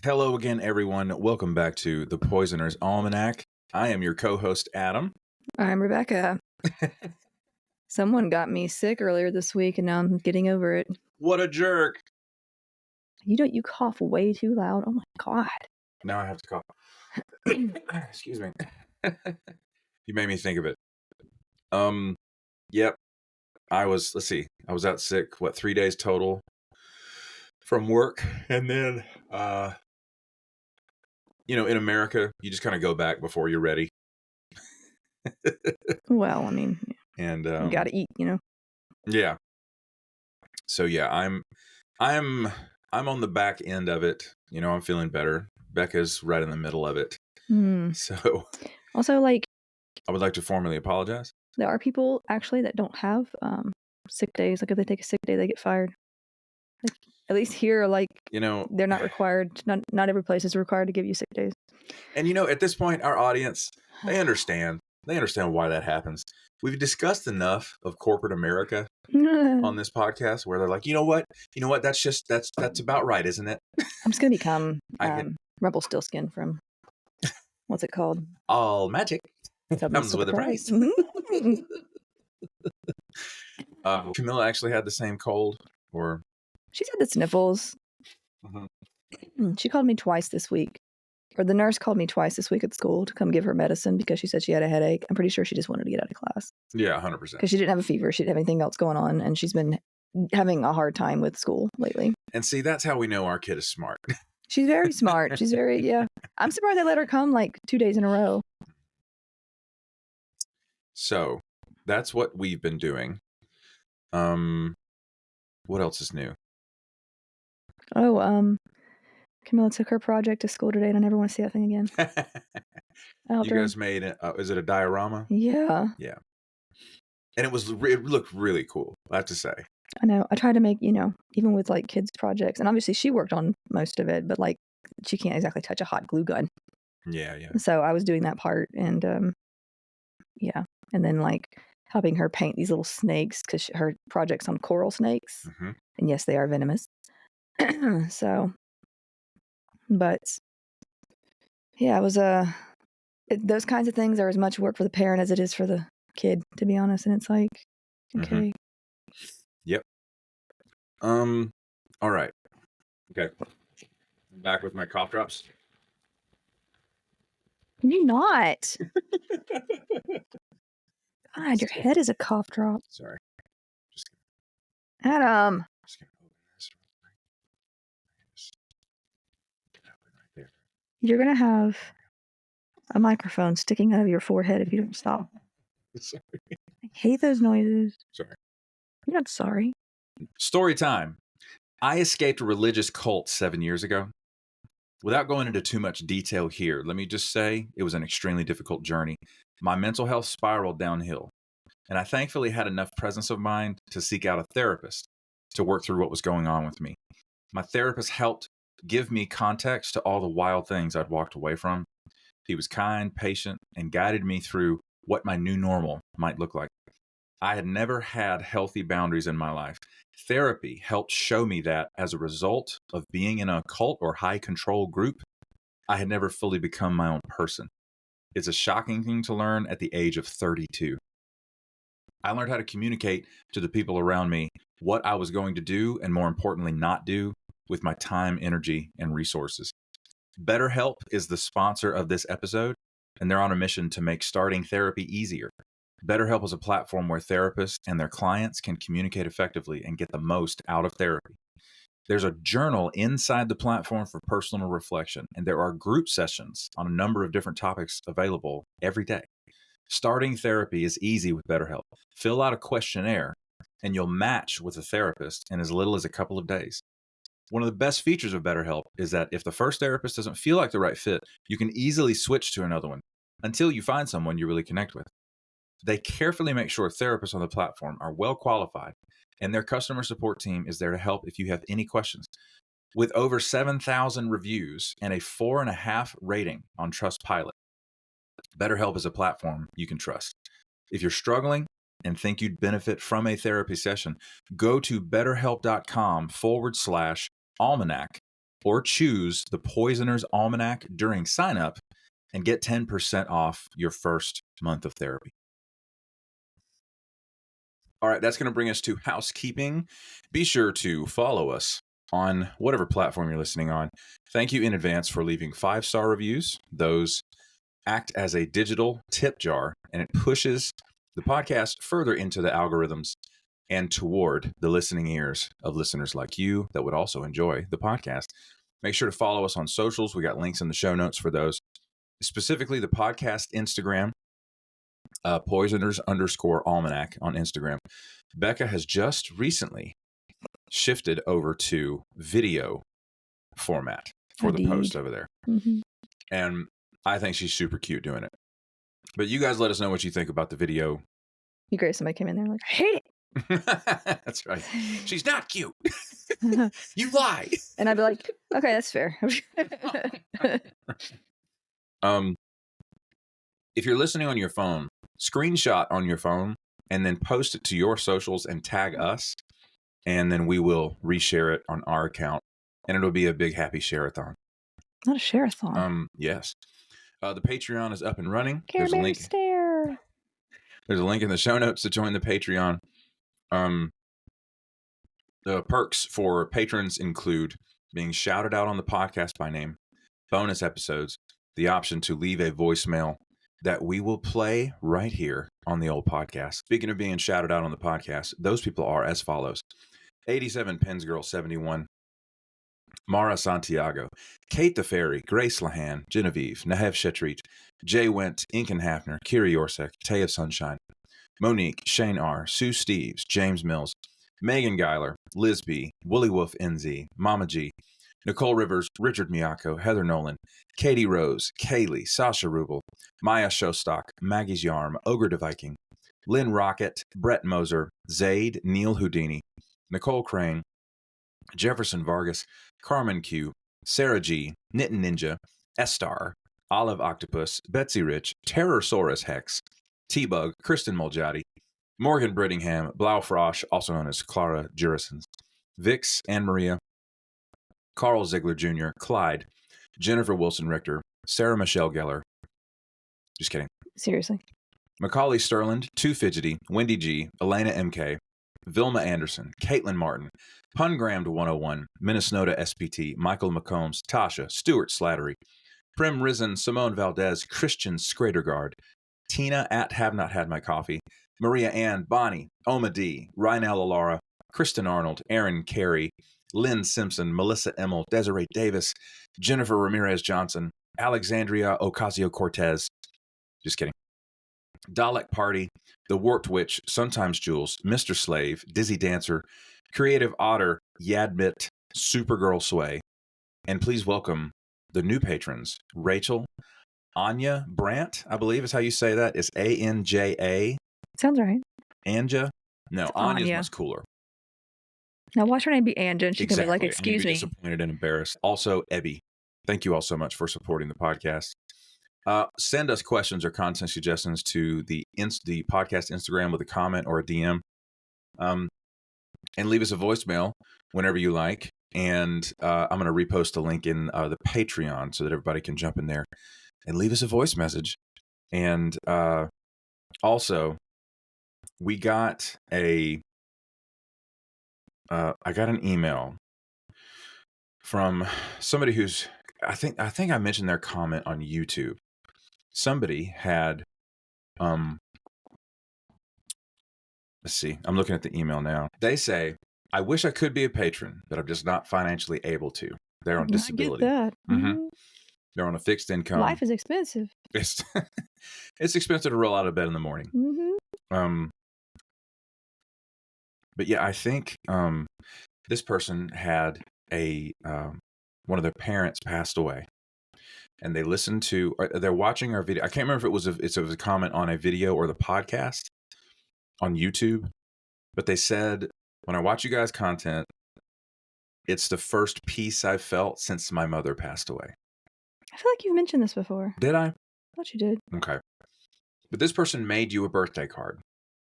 Hello again, everyone. Welcome back to the Poisoner's Almanac. I am your co-host, Adam. I'm Rebecca. Someone got me sick earlier this week, and now I'm getting over it. What a jerk. You cough way too loud. Oh my God. Now I have to cough. Excuse me. You made me think of it. Yep. I was out sick, 3 days total from work. And then, in America, you just kind of go back before you're ready. Well, I mean, and you gotta eat, Yeah. So yeah, I'm on the back end of it. I'm feeling better. Becca's right in the middle of it. So also, I would like to formally apologize. There are people actually that don't have sick days. Like if they take a sick day, they get fired. Like, at least here, they're not required. Not every place is required to give you sick days. And at this point, our audience, they understand. They understand why that happens. We've discussed enough of corporate America on this podcast where they're like, you know what? That's about right, isn't it? I'm just gonna become Rumpelstiltskin from what's it called? All magic comes with a price. Camilla actually had the same cold, or she's had the sniffles. She called me twice this week. Or the nurse called me twice this week at school to come give her medicine because she said she had a headache. I'm pretty sure she just wanted to get out of class. Yeah, 100%. Because she didn't have a fever. She didn't have anything else going on. And she's been having a hard time with school lately. And see, that's how we know our kid is smart. She's very smart. She's yeah. I'm surprised they let her come 2 days in a row. So that's what we've been doing. What else is new? Camilla took her project to school today, and I never want to see that thing again. You guys made it. Is it a diorama? Yeah. Yeah. And it looked really cool, I have to say. I know. I tried to make, even with kids' projects, and obviously she worked on most of it, but she can't exactly touch a hot glue gun. Yeah. So I was doing that part, and yeah. And then helping her paint these little snakes because her project's on coral snakes. Mm-hmm. And yes, they are venomous. So. But yeah, it was those kinds of things are as much work for the parent as it is for the kid, to be honest. And it's okay. Mm-hmm. Yep. All right. Okay. I'm back with my cough drops. Can you not? God, your head is a cough drop. Sorry. Adam. Just gonna open this right there. You're going to have a microphone sticking out of your forehead if you don't stop. Sorry. I hate those noises. Sorry. You're not sorry. Story time. I escaped a religious cult 7 years ago. Without going into too much detail here, let me just say it was an extremely difficult journey. My mental health spiraled downhill, and I thankfully had enough presence of mind to seek out a therapist to work through what was going on with me. My therapist helped give me context to all the wild things I'd walked away from. He was kind, patient, and guided me through what my new normal might look like. I had never had healthy boundaries in my life. Therapy helped show me that as a result of being in a cult or high control group, I had never fully become my own person. It's a shocking thing to learn at the age of 32. I learned how to communicate to the people around me what I was going to do and, more importantly, not do with my time, energy, and resources. BetterHelp is the sponsor of this episode, and they're on a mission to make starting therapy easier. BetterHelp is a platform where therapists and their clients can communicate effectively and get the most out of therapy. There's a journal inside the platform for personal reflection, and there are group sessions on a number of different topics available every day. Starting therapy is easy with BetterHelp. Fill out a questionnaire, and you'll match with a therapist in as little as a couple of days. One of the best features of BetterHelp is that if the first therapist doesn't feel like the right fit, you can easily switch to another one until you find someone you really connect with. They carefully make sure therapists on the platform are well qualified, and their customer support team is there to help if you have any questions. With over 7,000 reviews and a 4.5 rating on Trustpilot, BetterHelp is a platform you can trust. If you're struggling and think you'd benefit from a therapy session, go to betterhelp.com/almanac or choose the Poisoner's Almanac during sign up and get 10% off your first month of therapy. All right, that's going to bring us to housekeeping. Be sure to follow us on whatever platform you're listening on. Thank you in advance for leaving 5-star reviews. Those act as a digital tip jar, and it pushes the podcast further into the algorithms and toward the listening ears of listeners like you that would also enjoy the podcast. Make sure to follow us on socials. We got links in the show notes for those. Specifically, the podcast Instagram, Poisoners_Almanac on Instagram. Becca has just recently shifted over to video format for the post over there. Mm-hmm. And I think she's super cute doing it. But you guys let us know what you think about the video. You great. Somebody came in there like, I hate it. That's right. She's not cute. You lie. And I'd be like, okay, that's fair. If you're listening on your phone, screenshot on your phone and then post it to your socials and tag us. And then we will reshare it on our account. And it'll be a big happy share-a-thon. Not a share-a-thon. Yes. The Patreon is up and running. Care Bear stare. There's a link in the show notes to join the Patreon. The perks for patrons include being shouted out on the podcast by name, bonus episodes, the option to leave a voicemail that we will play right here on the old podcast. Speaking of being shouted out on the podcast, those people are as follows: 87 Pens Girl 71, Mara Santiago, Kate the Fairy, Grace Lahan, Genevieve, Nahev Shetreet, Jay Went, Inken Hafner, Kiri Orsek, Tay of Sunshine, Monique, Shane R., Sue Steves, James Mills, Megan Geiler, Liz B., Woolly Wolf NZ, Mama G, Nicole Rivers, Richard Miyako, Heather Nolan, Katie Rose, Kaylee, Sasha Rubel, Maya Showstock, Maggie's Yarm, Ogre de Viking, Lynn Rocket, Brett Moser, Zaid, Neil Houdini, Nicole Crane, Jefferson Vargas, Carmen Q, Sarah G, Knittin' Ninja, Estar, Olive Octopus, Betsy Rich, Terrorsaurus Hex, T-Bug, Kristen Moljati, Morgan Brittingham, Blaufrosch, also known as Clara Jurisons, Vix, Anne Maria, Carl Ziegler Jr., Clyde, Jennifer Wilson Richter, Sarah Michelle Geller. Just kidding. Seriously. Macaulay Sterland, Too Fidgety, Wendy G, Elena MK, Vilma Anderson, Caitlin Martin, Pungrammed 101, Minnesota SPT, Michael McCombs, Tasha, Stuart Slattery, Prim Risen, Simone Valdez, Christian Scradergard, Tina at Have Not Had My Coffee, Maria Ann, Bonnie, Oma D, Rynell Alara, Kristen Arnold, Aaron Carey, Lynn Simpson, Melissa Emmel, Desiree Davis, Jennifer Ramirez Johnson, Alexandria Ocasio-Cortez. Just kidding. Dalek Party, The Warped Witch, Sometimes Jules, Mr. Slave, Dizzy Dancer, Creative Otter, Yadmit, Supergirl Sway. And please welcome the new patrons, Rachel, Anja Brandt, I believe is how you say that. It's A-N-J-A. Sounds right. Anja? No, Anja's much cooler. Now watch her name be Anja, and she can be like, excuse me. Disappointed and embarrassed. Also, Ebby. Thank you all so much for supporting the podcast. Send us questions or content suggestions to the podcast Instagram with a comment or a DM. And leave us a voicemail whenever you like. And I'm going to repost a link in the Patreon so that everybody can jump in there and leave us a voice message. And also, we got I got an email from somebody who's, I think I mentioned their comment on YouTube. Somebody had, let's see, I'm looking at the email now. They say, I wish I could be a patron, but I'm just not financially able to. They're on disability. I get that. Mm-hmm. They're on a fixed income. Life is expensive. It's expensive to roll out of bed in the morning. Mm-hmm. But yeah, I think this person had one of their parents passed away, and they listened to, they're watching our video. I can't remember if it was a comment on a video or the podcast on YouTube, but they said, when I watch you guys' content, it's the first peace I've felt since my mother passed away. I feel like you've mentioned this before. Did I? I thought you did. Okay. But this person made you a birthday card.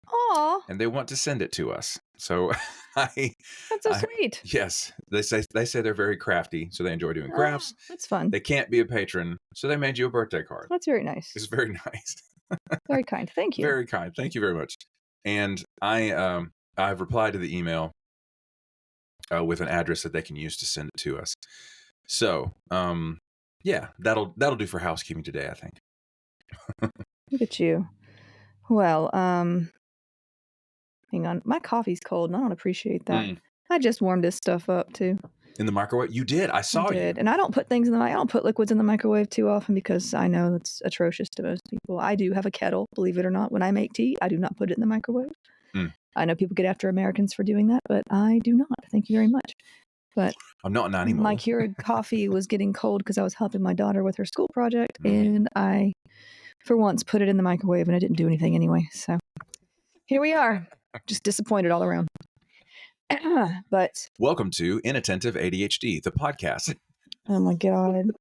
Aw, and they want to send it to us. So I, that's so I sweet. yes, they say they're very crafty, so they enjoy doing crafts. That's fun. They can't be a patron, so they made you a birthday card. That's very nice. It's very nice. Very kind. Thank you. Very kind. Thank you very much. And I've replied to the email with an address that they can use to send it to us. So yeah, that'll do for housekeeping today, I think. Look at you. Well, hang on. My coffee's cold, and I don't appreciate that. I just warmed this stuff up too. In the microwave? You did. I saw you. And I don't put things I don't put liquids in the microwave too often because I know that's atrocious to most people. I do have a kettle, believe it or not. When I make tea, I do not put it in the microwave. I know people get after Americans for doing that, but I do not. Thank you very much. But I'm not anymore. My Keurig coffee was getting cold because I was helping my daughter with her school project, and I, for once, put it in the microwave, and it didn't do anything anyway. So here we are, just disappointed all around. But welcome to Inattentive ADHD, the podcast. Oh my God.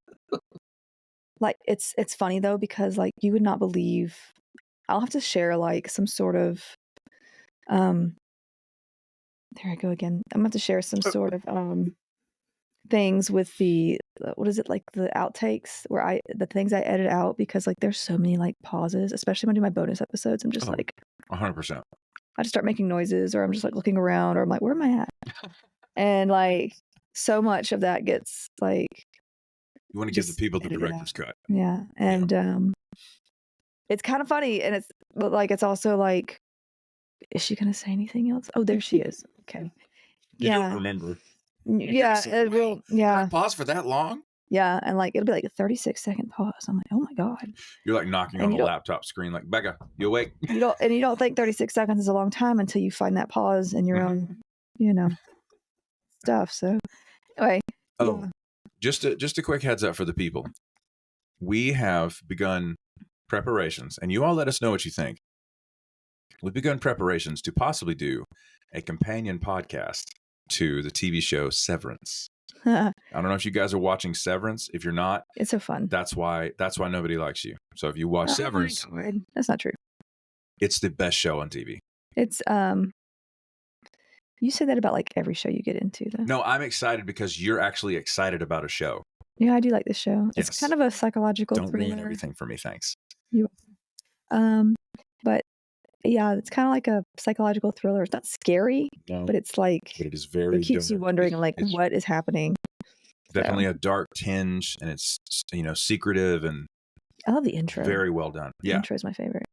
Like it's funny though, because like you would not believe, I'll have to share like some sort of there I go again. I'm gonna have to share some sort of things with the what is it, like the outtakes where the things I edit out, because like there's so many like pauses, especially when I do my bonus episodes. I'm just like 100%. I just start making noises, or I'm just like looking around, or I'm like, where am I at? And like so much of that gets like, you want to give the people the director's cut. Yeah. And it's kind of funny, and but like it's also like, is she gonna say anything else? Oh, there she is. Okay. You don't remember. Yeah, it will. Yeah. Pause for that long? Yeah, and like it'll be like a 36-second pause. I'm like, oh my God. You're like knocking on the laptop screen, like, Becca, you awake? You don't think 36 seconds is a long time until you find that pause in your own, stuff. So anyway. Oh, just a quick heads up for the people. We have begun preparations, and you all let us know what you think. We've begun preparations to possibly do a companion podcast to the TV show Severance. I don't know if you guys are watching Severance. If you're not, it's so fun. That's why nobody likes you. So if you watch Severance, that's not true. It's the best show on TV. It's you say that about like every show you get into, though. No, I'm excited because you're actually excited about a show. Yeah, I do like this show. Yes. It's kind of a psychological thriller. Don't ruin everything for me, thanks. But yeah, it's kind of like a psychological thriller. It's not scary, but it's like, but it is very. It keeps you wondering, like, what is happening. Definitely a dark tinge, and it's secretive, and I love the intro. Very well done. Yeah, the intro is my favorite.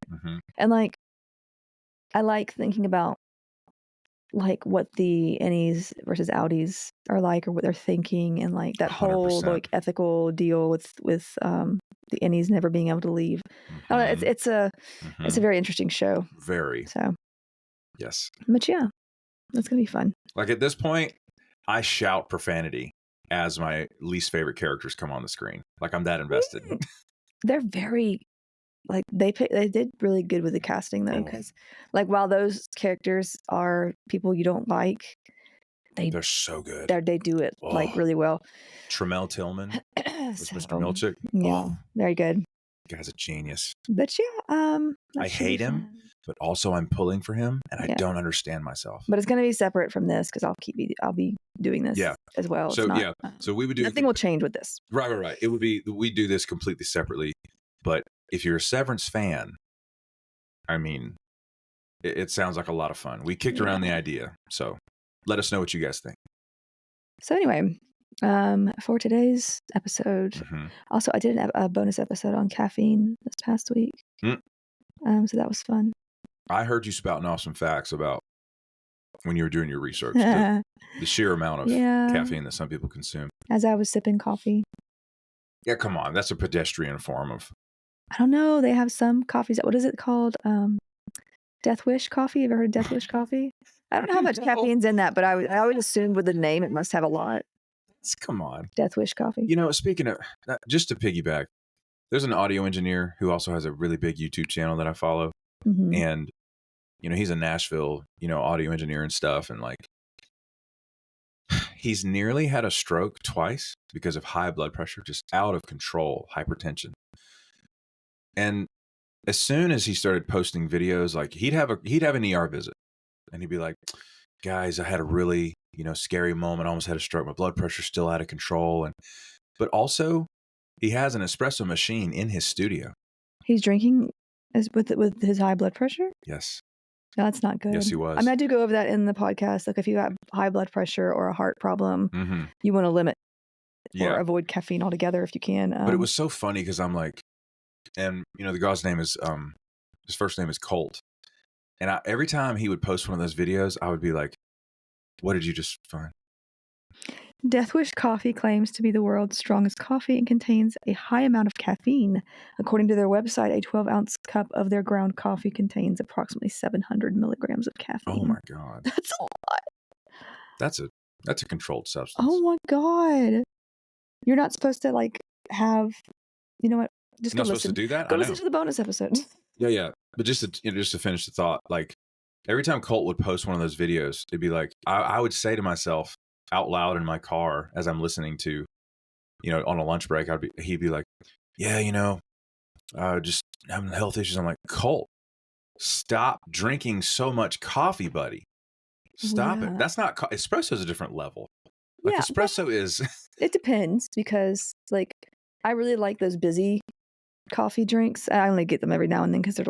And like, I like thinking about like what the innies versus outies are like, or what they're thinking, and like that 100%. Whole like ethical deal with the innies never being able to leave. I don't know, it's a very interesting show. Very. So yes. But yeah, that's gonna be fun. Like at this point, I shout profanity as my least favorite characters come on the screen. Like I'm that invested. They're very like they did really good with the casting though, because like while those characters are people you don't like, they're so good. They do it like really well. Tremel Tillman was Mr. Milchick. Yeah, very good. The guy's a genius. But yeah, I hate him, but also I'm pulling for him, and I don't understand myself. But it's going to be separate from this because I'll be doing this as well. So so we would do nothing will change with this. Right. It would be we do this completely separately. But if you're a Severance fan, I mean, it sounds like a lot of fun. We kicked around the idea, so let us know what you guys think. So anyway, for today's episode, also I did a bonus episode on caffeine this past week. So that was fun. I heard you spouting off some facts about when you were doing your research, the sheer amount of caffeine that some people consume. As I was sipping coffee. Yeah, come on. That's a pedestrian form of... I don't know. They have some coffees. What is it called? Death Wish coffee. Have you heard of Death Wish coffee? I don't know how much caffeine's in that, but I always assumed with the name it must have a lot. Come on. Death Wish coffee. You know, speaking of, just to piggyback, there's an audio engineer who also has a really big YouTube channel that I follow. And, you know, he's a Nashville, audio engineer and stuff. And like, he's nearly had a stroke twice because of high blood pressure, just out of control, hypertension. And as soon as he started posting videos, like he'd have an ER visit, and he'd be like, "Guys, I had a really scary moment. I almost had a stroke. My blood pressure's still out of control." But also, he has an espresso machine in his studio. He's drinking with his high blood pressure? Yes. No, that's not good. Yes, he was. I mean, I do go over that in the podcast. Like, if you have high blood pressure or a heart problem, you want to limit or avoid caffeine altogether if you can. But it was so funny because I'm like, and the guy's name is his first name is Colt, and every time he would post one of those videos, I would be like, "What did you just find?" Death Wish Coffee claims to be the world's strongest coffee and contains a high amount of caffeine. According to their website, a 12-ounce cup of their ground coffee contains approximately 700 milligrams of caffeine. Oh my God. That's a lot. That's a controlled substance. Oh my God. You're not supposed to have, you know what? Just You're go not listen. supposed to do that? Go listen to the bonus episode. Yeah. But just to finish the thought, like every time Colt would post one of those videos, it'd be like, I would say to myself out loud in my car as I'm listening to, on a lunch break, he'd be like, "Yeah, just having health issues." I'm like, "Colt, stop drinking so much coffee, buddy. Stop it. That's not espresso is a different level. Like espresso is." It depends because I really like those busy coffee drinks. I only get them every now and then because they're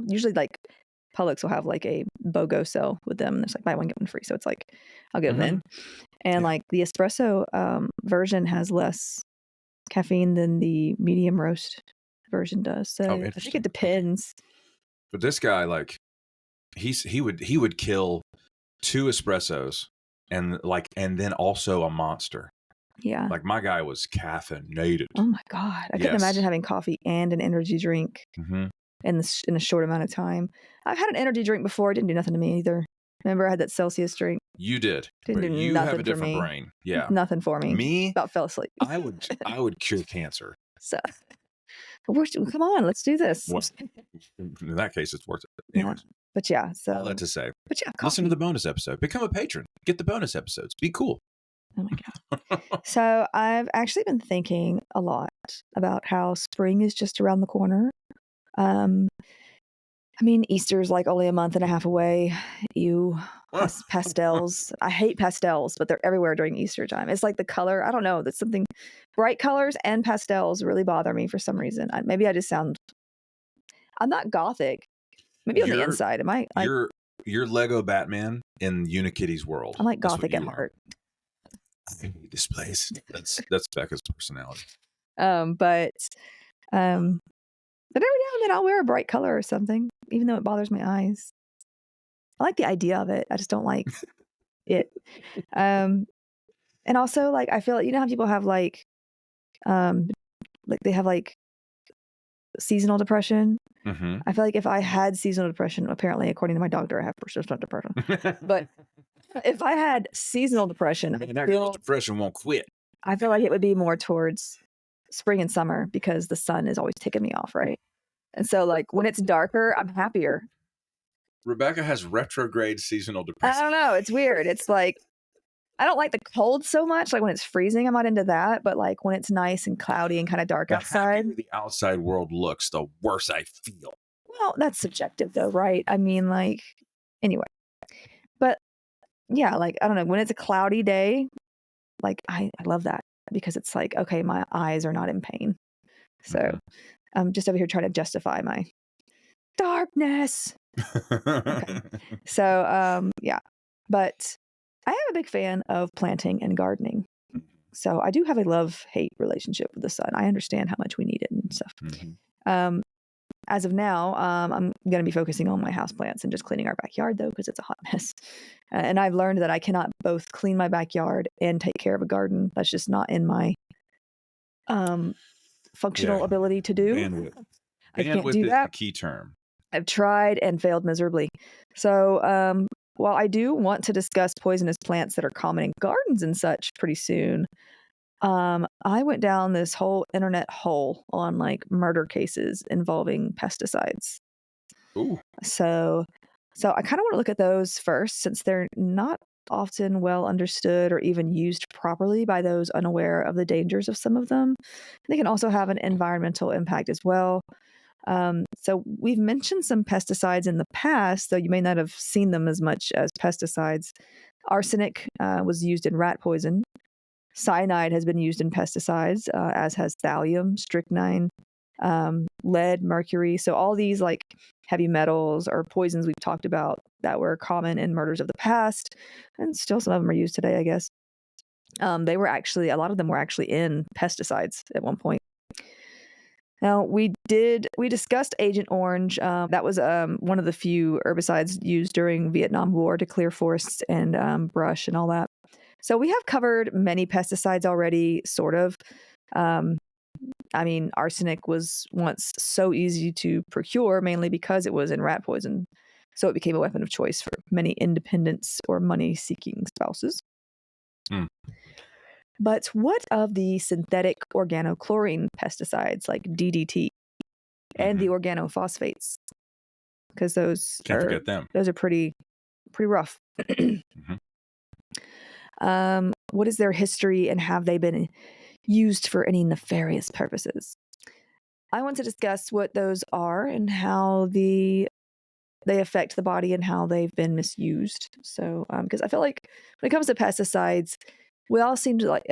usually Publix will have a BOGO sale with them. There's buy one get one free, so it's I'll get them in. And the espresso version has less caffeine than the medium roast version does. So I think it depends. But this guy, he would kill 2 espressos and then also a monster. Yeah. My guy was caffeinated. Oh my God. I couldn't imagine having coffee and an energy drink in a short amount of time. I've had an energy drink before. It didn't do nothing to me either. Remember, I had that Celsius drink. You did. Didn't do you nothing have a different for me. brain. Yeah. Nothing for me. Me? About fell asleep. I would cure cancer. So, come on, let's do this. Well, in that case, it's worth it. Anyways. Yeah. But yeah, so. All that to say. But yeah, listen to the bonus episode. Become a patron. Get the bonus episodes. Be cool. Oh my God. So I've actually been thinking a lot about how spring is just around the corner. I mean, Easter's only a month and a half away. Pastels. I hate pastels, but they're everywhere during Easter time. It's the color. I don't know. That's something. Bright colors and pastels really bother me for some reason. Maybe I just sound. I'm not gothic. Maybe on the inside. Am I? You're Lego Batman in Unikitty's world. I'm gothic at heart. I hate this place. That's Becca's personality. But every now and then I'll wear a bright color or something, even though it bothers my eyes. I like the idea of it. I just don't like it. And also I feel how people have they have seasonal depression. I feel if I had seasonal depression, apparently according to my doctor, I have persistent depression. But if I had seasonal depression, depression won't quit. I feel it would be more towards spring and summer because the sun is always ticking me off, right? And so when it's darker, I'm happier. Rebecca has retrograde seasonal depression. I don't know. It's weird. It's I don't like the cold so much. When it's freezing, I'm not into that. But when it's nice and cloudy and kind of dark outside. The outside world looks, the worse I feel. Well, that's subjective though, right? I mean, anyway. But yeah, I don't know. When it's a cloudy day, I love that because it's okay, my eyes are not in pain. So I'm just over here trying to justify my darkness. Okay. So, yeah. But I am a big fan of planting and gardening. So I do have a love-hate relationship with the sun. I understand how much we need it and stuff. As of now, I'm going to be focusing on my houseplants and just cleaning our backyard, though, because it's a hot mess. And I've learned that I cannot both clean my backyard and take care of a garden. That's just not in my functional ability to do. Bandwidth. I can't do that. The key term. I've tried and failed miserably. So while I do want to discuss poisonous plants that are common in gardens and such pretty soon, I went down this whole internet hole on murder cases involving pesticides. Ooh. So I kind of want to look at those first since they're not often well understood or even used properly by those unaware of the dangers of some of them. They can also have an environmental impact as well. So we've mentioned some pesticides in the past, though you may not have seen them as much as pesticides. Arsenic was used in rat poison. Cyanide has been used in pesticides, as has thallium, strychnine, lead, mercury. So all these like heavy metals or poisons we've talked about that were common in murders of the past, and still some of them are used today, I guess. They were actually, a lot of them were actually in pesticides at one point. Now we discussed Agent Orange. That was one of the few herbicides used during Vietnam War to clear forests and brush and all that. So we have covered many pesticides already, sort of. I mean, arsenic was once so easy to procure, mainly because it was in rat poison. So it became a weapon of choice for many independents or money-seeking spouses. Hmm. But what of the synthetic organochlorine pesticides like DDT and the organophosphates? Because Can't forget them. Those are pretty rough. What is their history, and have they been used for any nefarious purposes? I want to discuss what those are and how they affect the body and how they've been misused. So, because I feel like when it comes to pesticides, we all seem to like,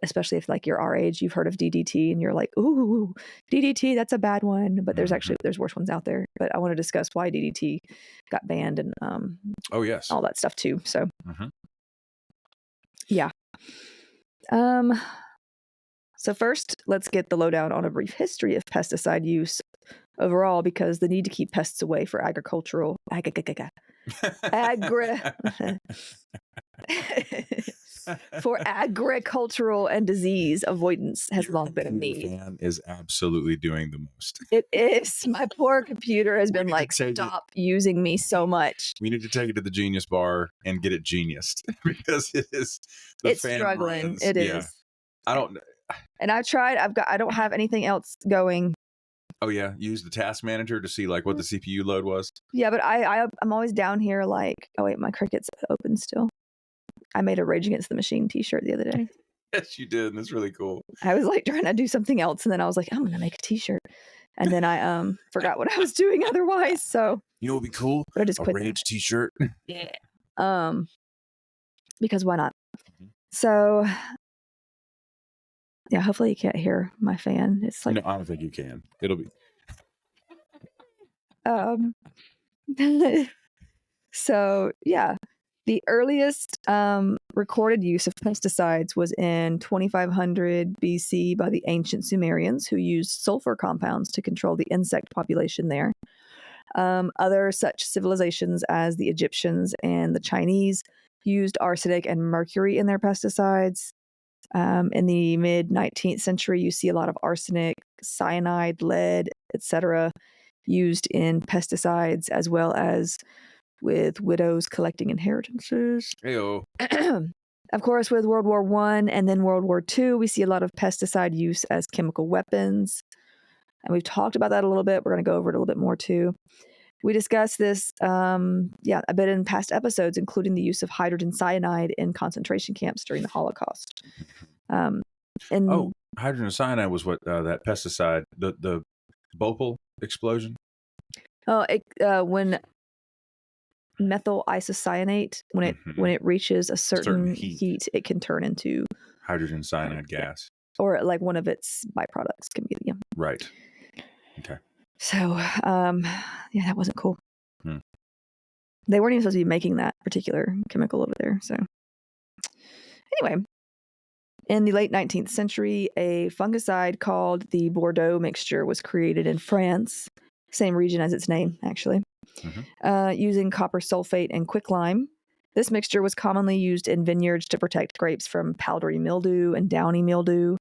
especially if like you're our age, you've heard of DDT and you're like, ooh, DDT, that's a bad one. But there's worse ones out there. But I want to discuss why DDT got banned and oh yes, all that stuff too. So yeah. So first, let's get the lowdown on a brief history of pesticide use overall, because the need to keep pests away for agricultural and disease avoidance has long been a need. Fan is absolutely doing the most. It is. My poor computer has been like, stop using me so much. We need to take it to the Genius Bar and get it geniused because it is. It's struggling. It is. I don't. And I've tried. I don't have anything else going. Oh yeah, use the task manager to see like what the CPU load was. Yeah, but I'm always down here like, oh wait, my Cricut's open still. I made a Rage Against the Machine t-shirt the other day. Yes, you did. And that's really cool. I was like trying to do something else, and then I was like, I'm gonna make a t-shirt, and then I forgot what I was doing otherwise. So you know, what would be cool? But I just quit. A Rage t-shirt. Yeah. Because why not? So yeah, hopefully you can't hear my fan. It's like, no, I don't think you can. It'll be. So yeah, the earliest recorded use of pesticides was in 2500 BC by the ancient Sumerians, who used sulfur compounds to control the insect population there. Other such civilizations as the Egyptians and the Chinese used arsenic and mercury in their pesticides. In the mid-19th century, you see a lot of arsenic, cyanide, lead, etc. used in pesticides, as well as with widows collecting inheritances. Heyo. Of course, with World War I and then World War II, we see a lot of pesticide use as chemical weapons. And we've talked about that a little bit. We're going to go over it a little bit more too. We discussed this a bit in past episodes, including the use of hydrogen cyanide in concentration camps during the Holocaust. Hydrogen cyanide was what that pesticide, the Bhopal explosion? When methyl isocyanate, when it reaches a certain heat, it can turn into hydrogen cyanide gas. Or like one of its byproducts can be, yeah. Right. Okay. So, yeah, that wasn't cool. They weren't even supposed to be making that particular chemical over there. So, anyway, in the late 19th century, a fungicide called the Bordeaux mixture was created in France, same region as its name, actually, using copper sulfate and quicklime. This mixture was commonly used in vineyards to protect grapes from powdery mildew and downy mildew.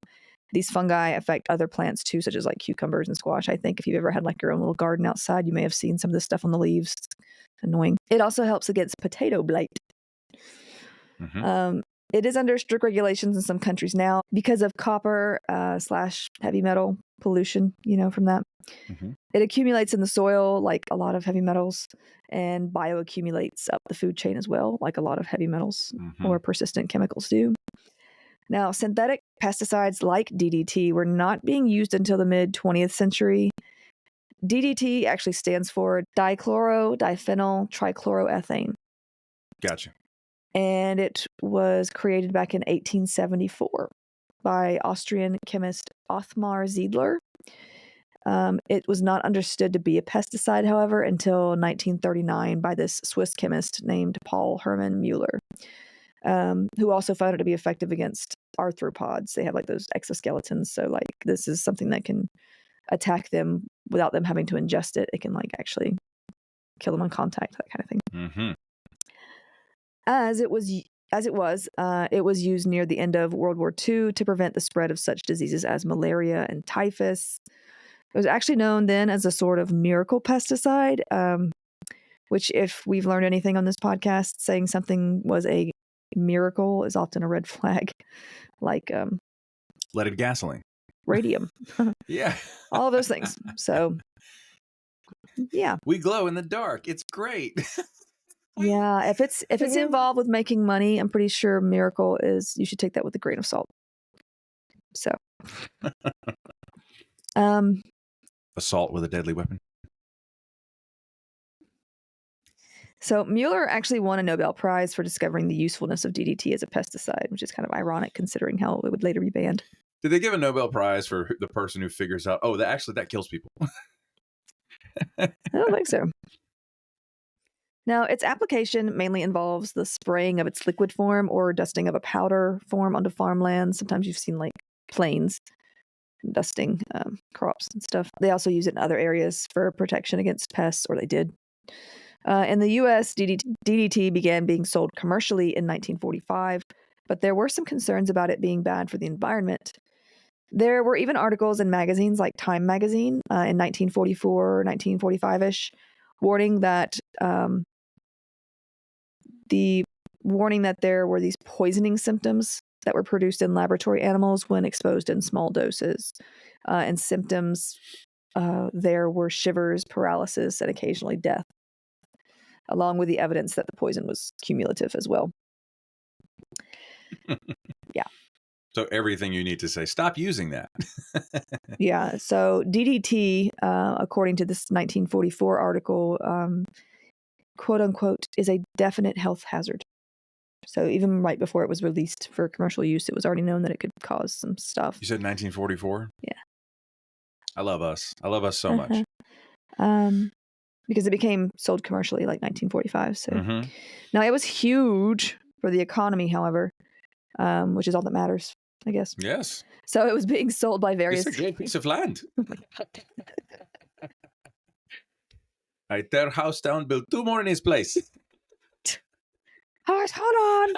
These fungi affect other plants too, such as like cucumbers and squash. I think if you've ever had like your own little garden outside, you may have seen some of this stuff on the leaves. It's annoying. It also helps against potato blight. It is under strict regulations in some countries now because of copper / heavy metal pollution, from that. It accumulates in the soil like a lot of heavy metals, and bioaccumulates up the food chain as well, like a lot of heavy metals or persistent chemicals do. Now, synthetic pesticides like DDT were not being used until the mid-20th century. DDT actually stands for dichloro-diphenyl trichloroethane. Gotcha. And it was created back in 1874 by Austrian chemist Othmar Ziedler. It was not understood to be a pesticide, however, until 1939 by this Swiss chemist named Paul Hermann Mueller, who also found it to be effective against arthropods. They have like those exoskeletons, so like this is something that can attack them without them having to ingest it. It can like actually kill them on contact, that kind of thing. Mm-hmm. It was used near the end of World War II to prevent the spread of such diseases as malaria and typhus. It was actually known then as a sort of miracle pesticide, which, if we've learned anything on this podcast, saying something was a miracle is often a red flag, like leaded gasoline, radium. Yeah. All of those things. So, yeah. We glow in the dark. It's great. Yeah, if it's involved with making money, I'm pretty sure miracle is, you should take that with a grain of salt. So, assault with a deadly weapon. So Mueller actually won a Nobel Prize for discovering the usefulness of DDT as a pesticide, which is kind of ironic considering how it would later be banned. Did they give a Nobel Prize for the person who figures out, oh, that kills people? I don't think so. Now, its application mainly involves the spraying of its liquid form or dusting of a powder form onto farmland. Sometimes you've seen like planes dusting crops and stuff. They also use it in other areas for protection against pests, or they did. In the U.S., DDT began being sold commercially in 1945, but there were some concerns about it being bad for the environment. There were even articles in magazines like Time magazine in 1944, 1945-ish, warning that there were these poisoning symptoms that were produced in laboratory animals when exposed in small doses. And symptoms there were shivers, paralysis, and occasionally death, along with the evidence that the poison was cumulative as well. Yeah. So everything you need to say, stop using that. Yeah. So DDT, according to this 1944 article, quote unquote, is a definite health hazard. So even right before it was released for commercial use, it was already known that it could cause some stuff. You said 1944? Yeah. I love us. I love us so much. Because it became sold commercially like 1945. So Now it was huge for the economy, however, which is all that matters, I guess. Yes. So it was being sold by various. It's a great piece of land. I tear house down, build 2 more in his place. Hold on.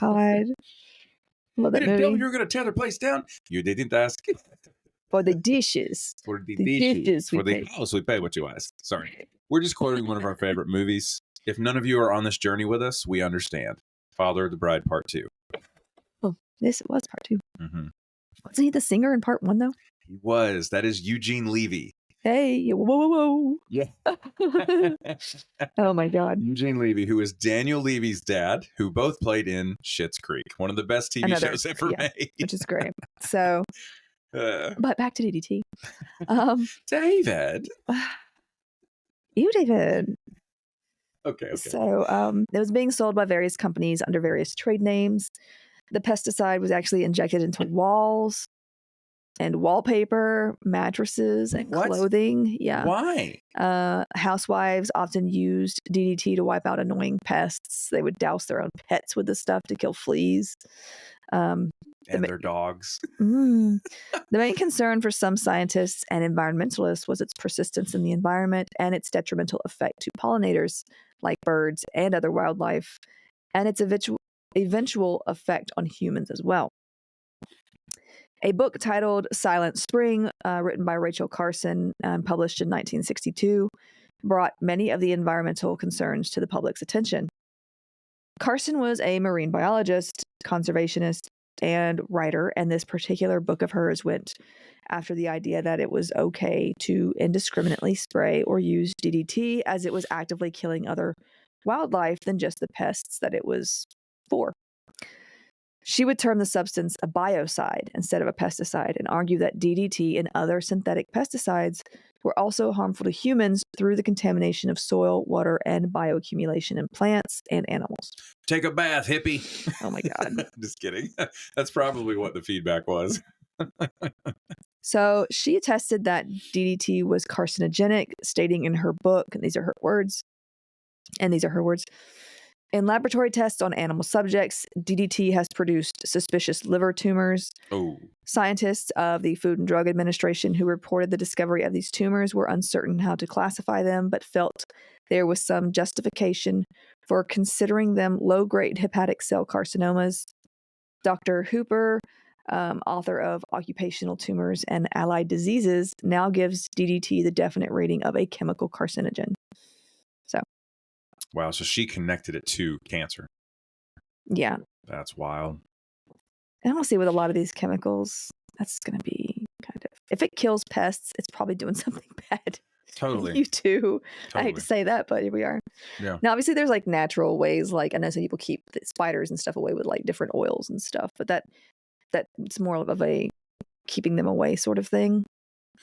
God. Love that You didn't tell me movie. you were going to tear the place down. You didn't ask. For the dishes. For the dishes. For the pay. house, we pay what you ask. Sorry. We're just quoting one of our favorite movies. If none of you are on this journey with us, we understand. Father of the Bride, Part 2. Oh, this was Part 2. Mm-hmm. Wasn't he the singer in Part 1, though? He was. That is Eugene Levy. Hey, whoa. Yeah. Oh, my God. Eugene Levy, who is Daniel Levy's dad, who both played in Schitt's Creek, one of the best TV shows ever made. Which is great. So, but back to DDT. David. You, David. Okay. So it was being sold by various companies under various trade names. The pesticide was actually injected into walls and wallpaper, mattresses, and clothing. Yeah. Why? Housewives often used DDT to wipe out annoying pests. They would douse their own pets with this stuff to kill fleas. And their dogs. The main concern for some scientists and environmentalists was its persistence in the environment and its detrimental effect to pollinators like birds and other wildlife, and its eventual effect on humans as well. A book titled Silent Spring, written by Rachel Carson and published in 1962, brought many of the environmental concerns to the public's attention. Carson was a marine biologist, conservationist, and writer, and this particular book of hers went after the idea that it was okay to indiscriminately spray or use DDT as it was actively killing other wildlife than just the pests that it was for. She would term the substance a biocide instead of a pesticide and argue that DDT and other synthetic pesticides were also harmful to humans through the contamination of soil, water, and bioaccumulation in plants and animals. Take a bath, hippie. Oh my God. Just kidding. That's probably what the feedback was. So she attested that DDT was carcinogenic, stating in her book, and these are her words, in laboratory tests on animal subjects, DDT has produced suspicious liver tumors. Oh. Scientists of the Food and Drug Administration who reported the discovery of these tumors were uncertain how to classify them, but felt there was some justification for considering them low-grade hepatic cell carcinomas. Dr. Hooper, author of Occupational Tumors and Allied Diseases, now gives DDT the definite rating of a chemical carcinogen. Wow, so she connected it to cancer. Yeah. That's wild. And I don't see with a lot of these chemicals, that's going to be kind of, if it kills pests, it's probably doing something bad. Totally. You too. Totally. I hate to say that, but here we are. Yeah. Now, obviously, there's like natural ways, like I know some people keep the spiders and stuff away with like different oils and stuff, but that's more of a keeping them away sort of thing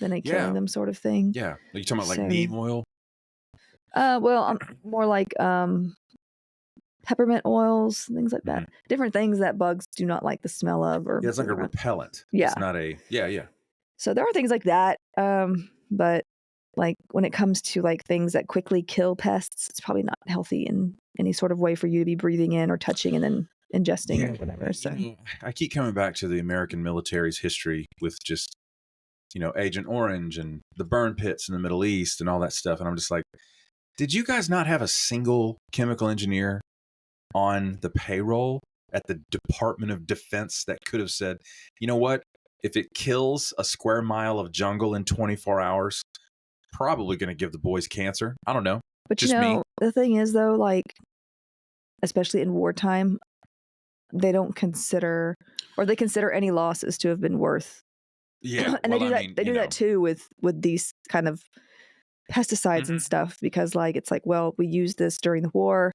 than a killing them sort of thing. Yeah. Are you talking about like neem oil? Well, more like peppermint oils, things like that. Different things that bugs do not like the smell of. Or it's like a repellent. Yeah. It's not a, yeah. So there are things like that. But like when it comes to like things that quickly kill pests, it's probably not healthy in any sort of way for you to be breathing in or touching and then ingesting or whatever. So I keep coming back to the American military's history with just, Agent Orange and the burn pits in the Middle East and all that stuff. And I'm just like, did you guys not have a single chemical engineer on the payroll at the Department of Defense that could have said, you know what, if it kills a square mile of jungle in 24 hours, probably going to give the boys cancer? I don't know. But just me. The thing is though, like, especially in wartime, they don't consider, or they consider any losses to have been worth. Yeah. And they do that. They do that too with these kind of pesticides and stuff, because like it's like, well, we used this during the war.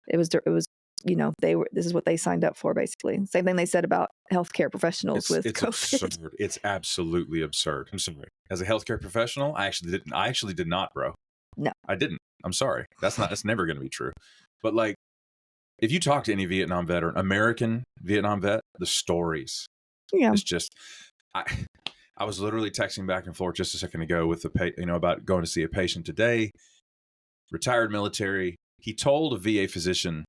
It was this is what they signed up for, basically. Same thing they said about healthcare professionals with COVID. Absurd. It's absolutely absurd. I'm sorry. As a healthcare professional, I actually did not, bro. No, I didn't. I'm sorry. That's never going to be true. But like, if you talk to any Vietnam vet or an American Vietnam vet, the stories. Yeah. It's just, I was literally texting back and forth just a second ago with about going to see a patient today, retired military. He told a VA physician,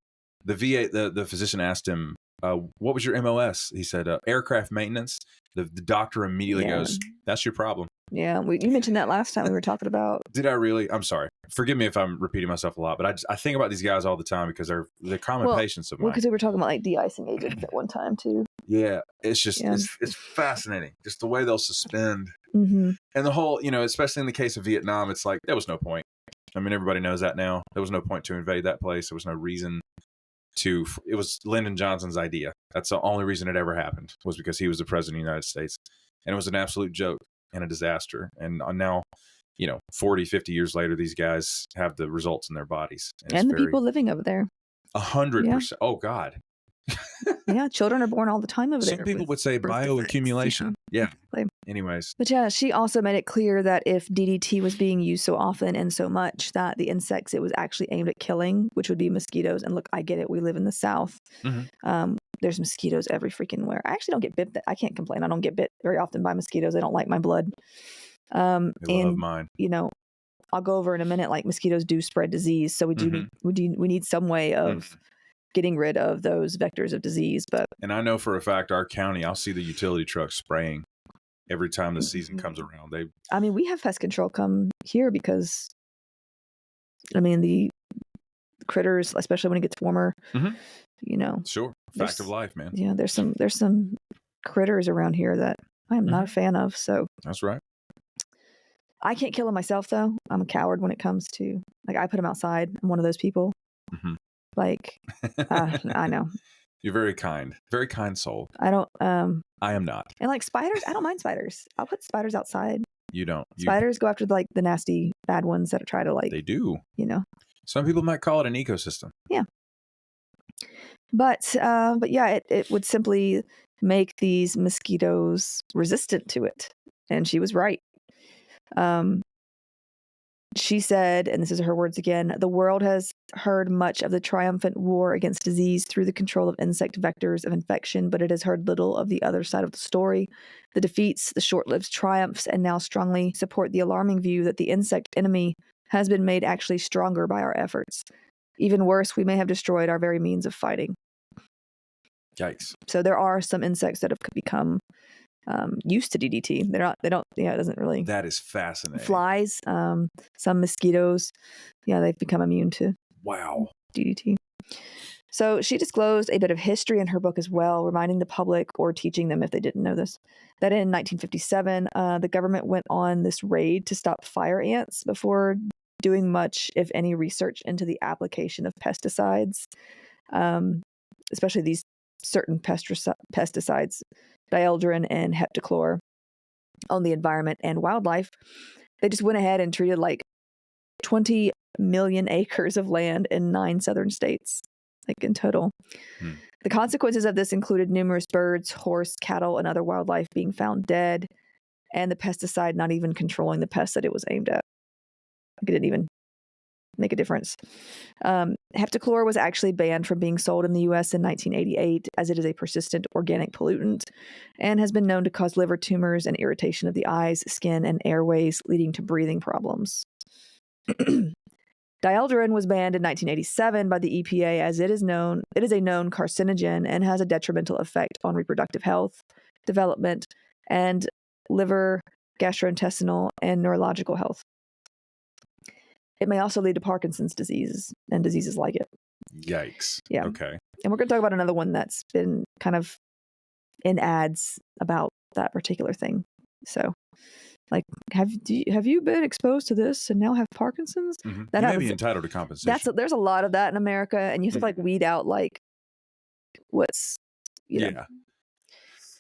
the physician asked him, what was your MOS? He said, aircraft maintenance. The doctor immediately goes, that's your problem. Yeah. You mentioned that last time we were talking about. Did I really? I'm sorry. Forgive me if I'm repeating myself a lot, but I think about these guys all the time because they're common patients of mine. Because we were talking about like de-icing agents at one time too. Yeah. It's just, it's fascinating. Just the way they'll suspend. And the whole, especially in the case of Vietnam, it's like, there was no point. I mean, everybody knows that now. There was no point to invade that place. There was no reason to. It was Lyndon Johnson's idea. That's the only reason it ever happened, was because he was the president of the United States. And it was an absolute joke and a disaster. And now, 40, 50 years later, these guys have the results in their bodies. And the people living over there. 100%. Oh, God. Yeah, children are born all the time over there. Some people would say bioaccumulation. Yeah. Anyways. But yeah, she also made it clear that if DDT was being used so often and so much, that the insects it was actually aimed at killing, which would be mosquitoes. And look, I get it. We live in the South. There's mosquitoes every freaking where. I actually don't get bit. I can't complain. I don't get bit very often by mosquitoes. They don't like my blood. They love mine. I'll go over in a minute. Like mosquitoes do spread disease, so we need some way of getting rid of those vectors of disease. And I know for a fact our county, I'll see the utility trucks spraying every time the season comes around. We have pest control come here because, the critters, especially when it gets warmer, Sure. Fact of life, man. Yeah, there's some critters around here that I am not a fan of. So that's right. I can't kill them myself, though. I'm a coward when it comes to, like, I put them outside. I'm one of those people. Like, I know. You're very kind soul. I don't, I am not. And like spiders, I don't mind spiders. I'll put spiders outside. You don't. Spiders go after like the nasty bad ones that try to like. They do. Some people might call it an ecosystem. Yeah. But yeah, it would simply make these mosquitoes resistant to it. And she was right. Um, she said, and this is her words again, the world has heard much of the triumphant war against disease through the control of insect vectors of infection, but it has heard little of the other side of the story, the defeats, the short-lived triumphs, and now strongly support the alarming view that the insect enemy has been made actually stronger by our efforts. Even worse, we may have destroyed our very means of fighting. Yikes. So there are some insects that have become used to DDT. It doesn't really. That is fascinating. Flies, some mosquitoes, they've become immune to Wow. DDT. So she disclosed a bit of history in her book as well, reminding the public or teaching them if they didn't know this, that in 1957, the government went on this raid to stop fire ants before doing much, if any, research into the application of pesticides, especially these certain pesticides, dieldrin and heptachlor, on the environment and wildlife. They just went ahead and treated like 20 million acres of land in 9 southern states, like in total. The consequences of this included numerous birds, horse, cattle, and other wildlife being found dead, and the pesticide not even controlling the pest that it was aimed at. It didn't even make a difference. Heptachlor was actually banned from being sold in the U.S. in 1988, as it is a persistent organic pollutant and has been known to cause liver tumors and irritation of the eyes, skin, and airways, leading to breathing problems. Dieldrin was banned in 1987 by the EPA, as it is a known carcinogen and has a detrimental effect on reproductive health, development, and liver, gastrointestinal, and neurological health. It may also lead to Parkinson's disease and diseases like it. Yikes. Yeah. Okay. And we're going to talk about another one that's been kind of in ads about that particular thing. So, like, have you been exposed to this and now have Parkinson's? Mm-hmm. That you may be entitled to compensation. There's a lot of that in America, and you have to like weed out like what's yeah.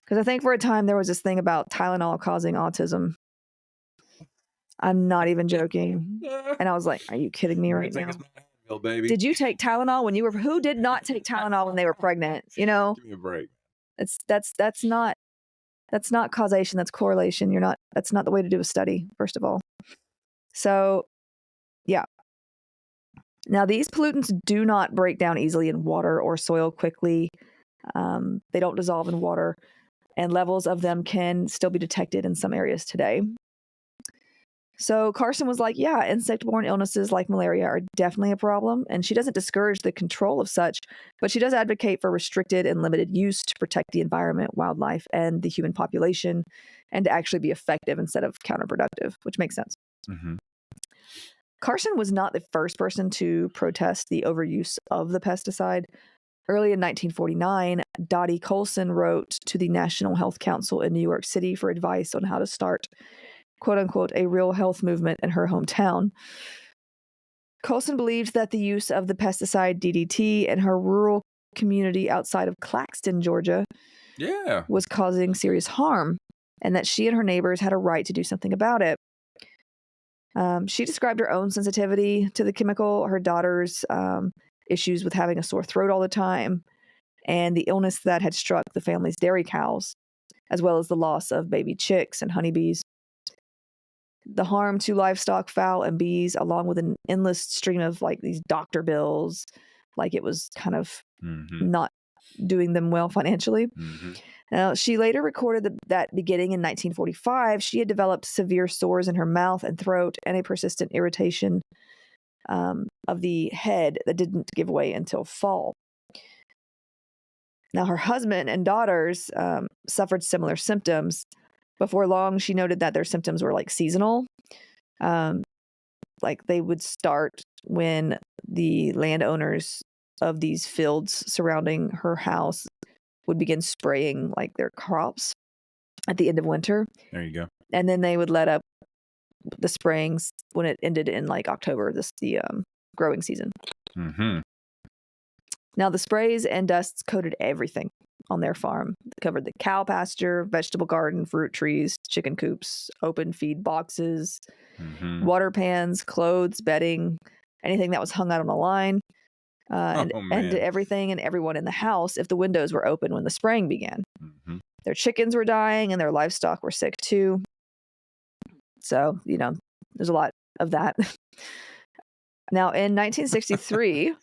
Because I think for a time there was this thing about Tylenol causing autism. I'm not even joking. And I was like, are you kidding me right now? Meal, baby. Did you take Tylenol when you were, who did not take Tylenol when they were pregnant? Give me a break. That's not causation. That's correlation. That's not the way to do a study, first of all. So yeah. Now these pollutants do not break down easily in water or soil quickly. They don't dissolve in water, and levels of them can still be detected in some areas today. So Carson was like, yeah, insect-borne illnesses like malaria are definitely a problem, and she doesn't discourage the control of such, but she does advocate for restricted and limited use to protect the environment, wildlife, and the human population, and to actually be effective instead of counterproductive, which makes sense. Mm-hmm. Carson was not the first person to protest the overuse of the pesticide. Early in 1949, Dottie Colson wrote to the National Health Council in New York City for advice on how to start, quote unquote, a real health movement in her hometown. Colson believed that the use of the pesticide DDT in her rural community outside of Claxton, Georgia, was causing serious harm, and that she and her neighbors had a right to do something about it. She described her own sensitivity to the chemical, her daughter's issues with having a sore throat all the time, and the illness that had struck the family's dairy cows, as well as the loss of baby chicks and honeybees. The harm to livestock, fowl, and bees, along with an endless stream of like these doctor bills, like it was kind of not doing them well financially. Now, she later recorded that beginning in 1945, she had developed severe sores in her mouth and throat and a persistent irritation of the head that didn't give way until fall. Now, her husband and daughters suffered similar symptoms. Before long, she noted that their symptoms were like seasonal. Like they would start when the landowners of these fields surrounding her house would begin spraying like their crops at the end of winter. There you go. And then they would let up the sprayings when it ended in like October, the growing season. Now the sprays and dusts coated everything on their farm. They covered the cow pasture, vegetable garden, fruit trees, chicken coops, open feed boxes, water pans, clothes, bedding, anything that was hung out on a line. Oh, and man. everything and everyone in the house if the windows were open when the spraying began. Mhm. Their chickens were dying and their livestock were sick too. So, there's a lot of that. Now, in 1963,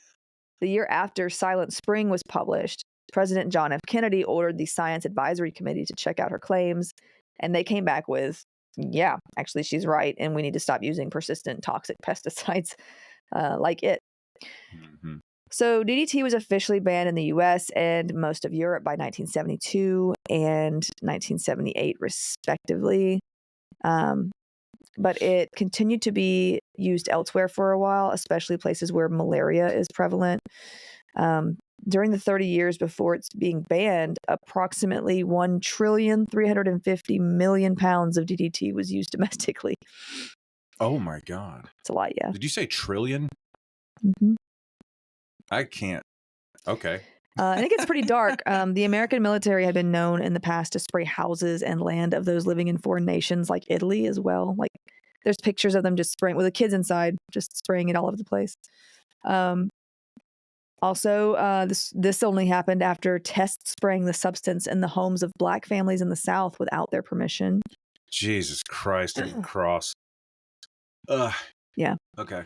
the year after Silent Spring was published, President John F. Kennedy ordered the Science Advisory Committee to check out her claims, and they came back with, yeah, actually, she's right, and we need to stop using persistent toxic pesticides like it. Mhm. So DDT was officially banned in the US and most of Europe by 1972 and 1978, respectively. But it continued to be used elsewhere for a while, especially places where malaria is prevalent. During the 30 years before it's being banned, approximately 1,350,000,000 pounds of DDT was used domestically. Oh, my God. It's a lot, yeah. Did you say trillion? Mm-hmm. I can't. Okay. And it gets pretty dark. The American military had been known in the past to spray houses and land of those living in foreign nations like Italy as well. Like there's pictures of them just spraying with the kids inside, just spraying it all over the place. Also, this only happened after test spraying the substance in the homes of black families in the South without their permission. Jesus Christ and the cross. Ugh. Yeah. Okay.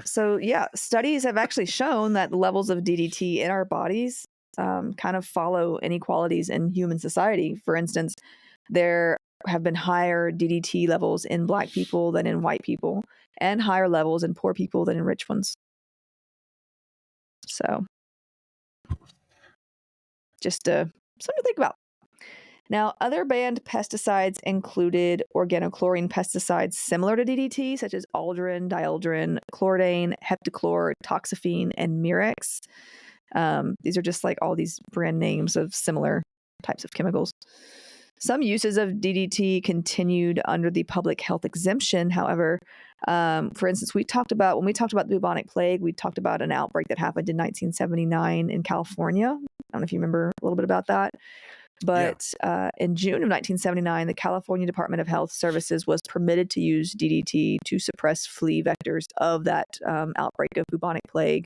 So yeah, studies have actually shown that the levels of DDT in our bodies kind of follow inequalities in human society. For instance, there have been higher DDT levels in black people than in white people, and higher levels in poor people than in rich ones. So, just something to think about. Now, other banned pesticides included organochlorine pesticides similar to DDT, such as aldrin, dieldrin, chlordane, heptachlor, toxaphene, and murex. These are just like all these brand names of similar types of chemicals. Some uses of DDT continued under the public health exemption. However, for instance, when we talked about the bubonic plague, we talked about an outbreak that happened in 1979 in California. I don't know if you remember a little bit about that. But in June of 1979, the California Department of Health Services was permitted to use DDT to suppress flea vectors of that outbreak of bubonic plague.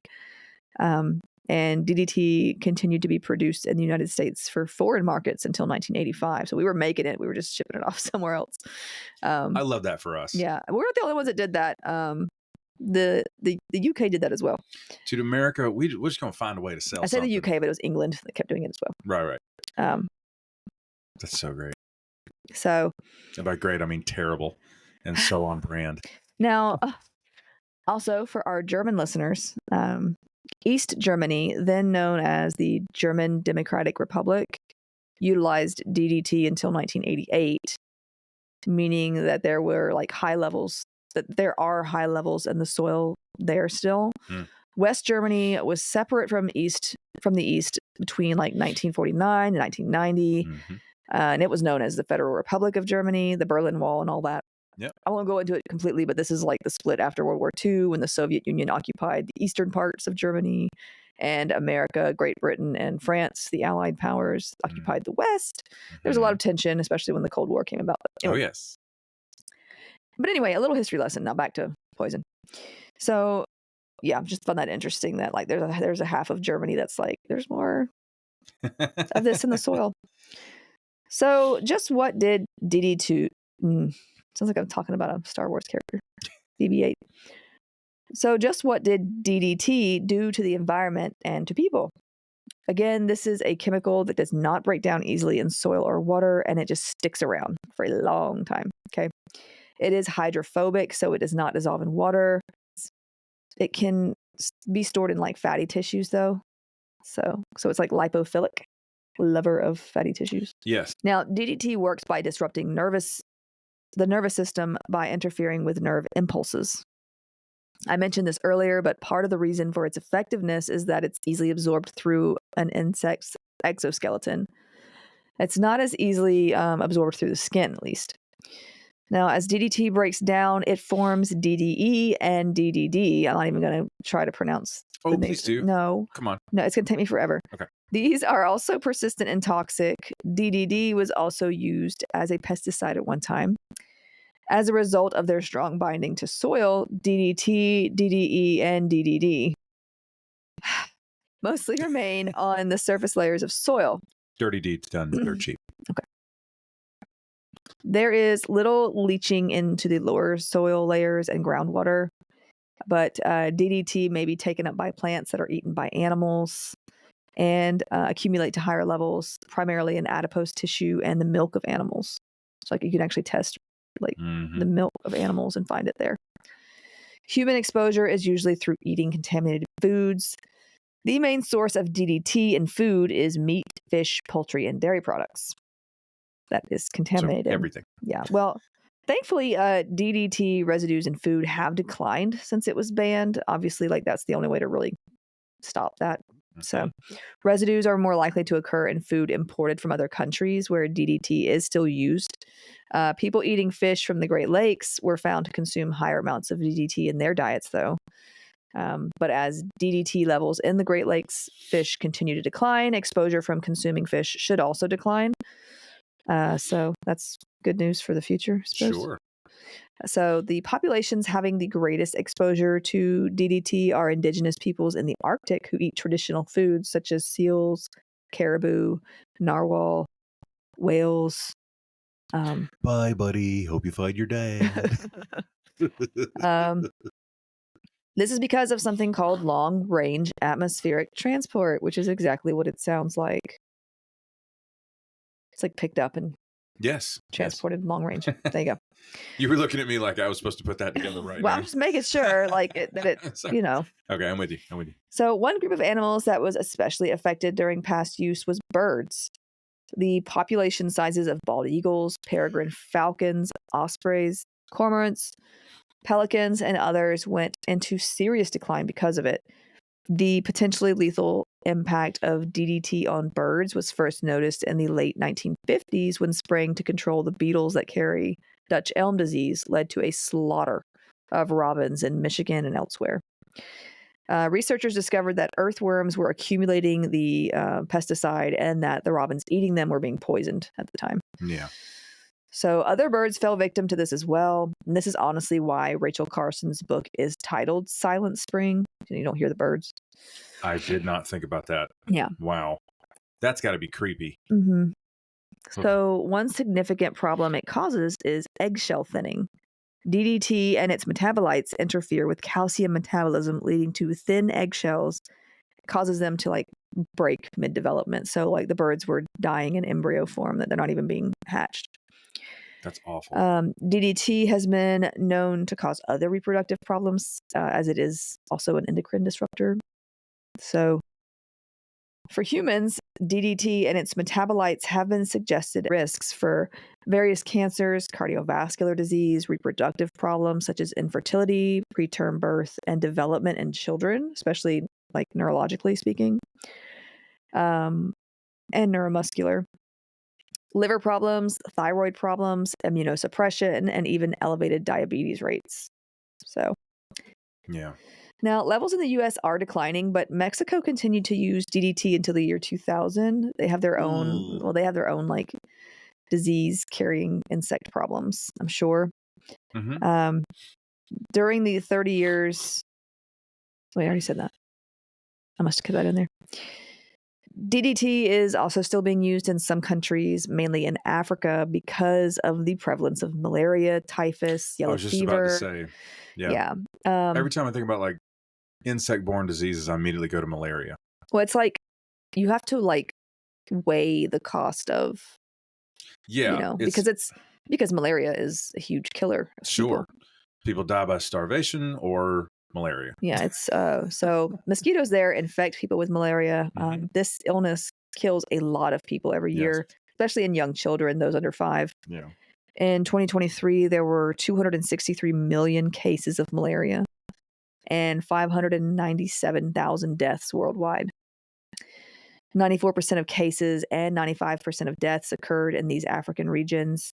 And DDT continued to be produced in the United States for foreign markets until 1985. So we were making it. We were just shipping it off somewhere else. I love that for us. Yeah. We're not the only ones that did that. The UK did that as well. To America, we're just going to find a way to sell I said something. the UK, but it was England that kept doing it as well. Right. That's so great. So. And by great, I mean terrible and so on brand. Now, also for our German listeners, East Germany, then known as the German Democratic Republic, utilized DDT until 1988, meaning that there were there are high levels in the soil there still. West Germany was separate from the East between like 1949 and 1990. And it was known as the Federal Republic of Germany, the Berlin Wall, and all that. Yep. I won't go into it completely, but this is like the split after World War II when the Soviet Union occupied the eastern parts of Germany, and America, Great Britain, and France, the Allied powers, occupied the West. There was a lot of tension, especially when the Cold War came about. Anyway. Oh, yes. But anyway, a little history lesson. Now back to poison. So, yeah, just found that interesting that like there's a half of Germany that's like there's more of this in the soil. So, just what did DD2? Sounds like I'm talking about a Star Wars character, BB-8. So, just what did DDT do to the environment and to people? Again, this is a chemical that does not break down easily in soil or water, and it just sticks around for a long time. Okay, it is hydrophobic, so it does not dissolve in water. It can be stored in like fatty tissues, though. So it's like lipophilic. Lover of fatty tissues. Yes. Now, DDT works by disrupting the nervous system by interfering with nerve impulses. I mentioned this earlier, but part of the reason for its effectiveness is that it's easily absorbed through an insect's exoskeleton. It's not as easily absorbed through the skin, at least. Now, as DDT breaks down, it forms DDE and DDD. I'm not even going to try to pronounce the names. Please do. No. Come on. No, it's going to take me forever. Okay. These are also persistent and toxic. DDD was also used as a pesticide at one time. As a result of their strong binding to soil, DDT, DDE, and DDD mostly remain on the surface layers of soil. Dirty deeds done dirt cheap. Okay. There is little leaching into the lower soil layers and groundwater, but DDT may be taken up by plants that are eaten by animals and accumulate to higher levels, primarily in adipose tissue and the milk of animals. So, like, you can actually test the milk of animals and find it there. Human exposure is usually through eating contaminated foods. The main source of DDT in food is meat, fish, poultry, and dairy products. That is contaminated. So everything. Yeah. Well, thankfully, DDT residues in food have declined since it was banned. Obviously, that's the only way to really stop that. So residues are more likely to occur in food imported from other countries where DDT is still used. People eating fish from the Great Lakes were found to consume higher amounts of DDT in their diets, though. But as DDT levels in the Great Lakes fish continue to decline, exposure from consuming fish should also decline. So that's good news for the future, I suppose. Sure. So the populations having the greatest exposure to DDT are indigenous peoples in the Arctic who eat traditional foods such as seals, caribou, narwhal, whales. Bye, buddy. Hope you find your dad. This is because of something called long-range atmospheric transport, which is exactly what it sounds like. It's like picked up and transported long range. There you go. You were looking at me like I was supposed to put that together right now. I'm just making sure that it, So, you know. Okay, I'm with you. So one group of animals that was especially affected during past use was birds. The population sizes of bald eagles, peregrine falcons, ospreys, cormorants, pelicans, and others went into serious decline because of it. The potentially lethal impact of DDT on birds was first noticed in the late 1950s when spraying to control the beetles that carry Dutch elm disease led to a slaughter of robins in Michigan and elsewhere. Researchers discovered that earthworms were accumulating the pesticide and that the robins eating them were being poisoned at the time. Yeah. So other birds fell victim to this as well. And this is honestly why Rachel Carson's book is titled Silent Spring. You don't hear the birds. I did not think about that. Yeah. Wow. That's got to be creepy. Mm-hmm. So one significant problem it causes is eggshell thinning. DDT and its metabolites interfere with calcium metabolism, leading to thin eggshells. It causes them to break mid-development. So the birds were dying in embryo form, that they're not even being hatched. That's awful. DDT has been known to cause other reproductive problems, as it is also an endocrine disruptor. So for humans, DDT and its metabolites have been suggested risks for various cancers, cardiovascular disease, reproductive problems such as infertility, preterm birth, and development in children, especially neurologically speaking, and neuromuscular. Liver problems, thyroid problems, immunosuppression, and even elevated diabetes rates. So, yeah. Now, levels in the U.S. are declining, but Mexico continued to use DDT until the year 2000. They have their own, disease-carrying insect problems, I'm sure. Mm-hmm. During the 30 years... Wait, I already said that. I must have put that in there. DDT is also still being used in some countries, mainly in Africa, because of the prevalence of malaria, typhus, yellow fever. I was just about to say, yeah. Every time I think about insect-borne diseases, I immediately go to malaria. Well, it's you have to weigh the cost of, because malaria is a huge killer. Sure. People die by starvation or malaria. Yeah, it's so mosquitoes there infect people with malaria. This illness kills a lot of people every year, especially in young children, those under 5. Yeah. In 2023, there were 263 million cases of malaria and 597,000 deaths worldwide. 94% of cases and 95% of deaths occurred in these African regions.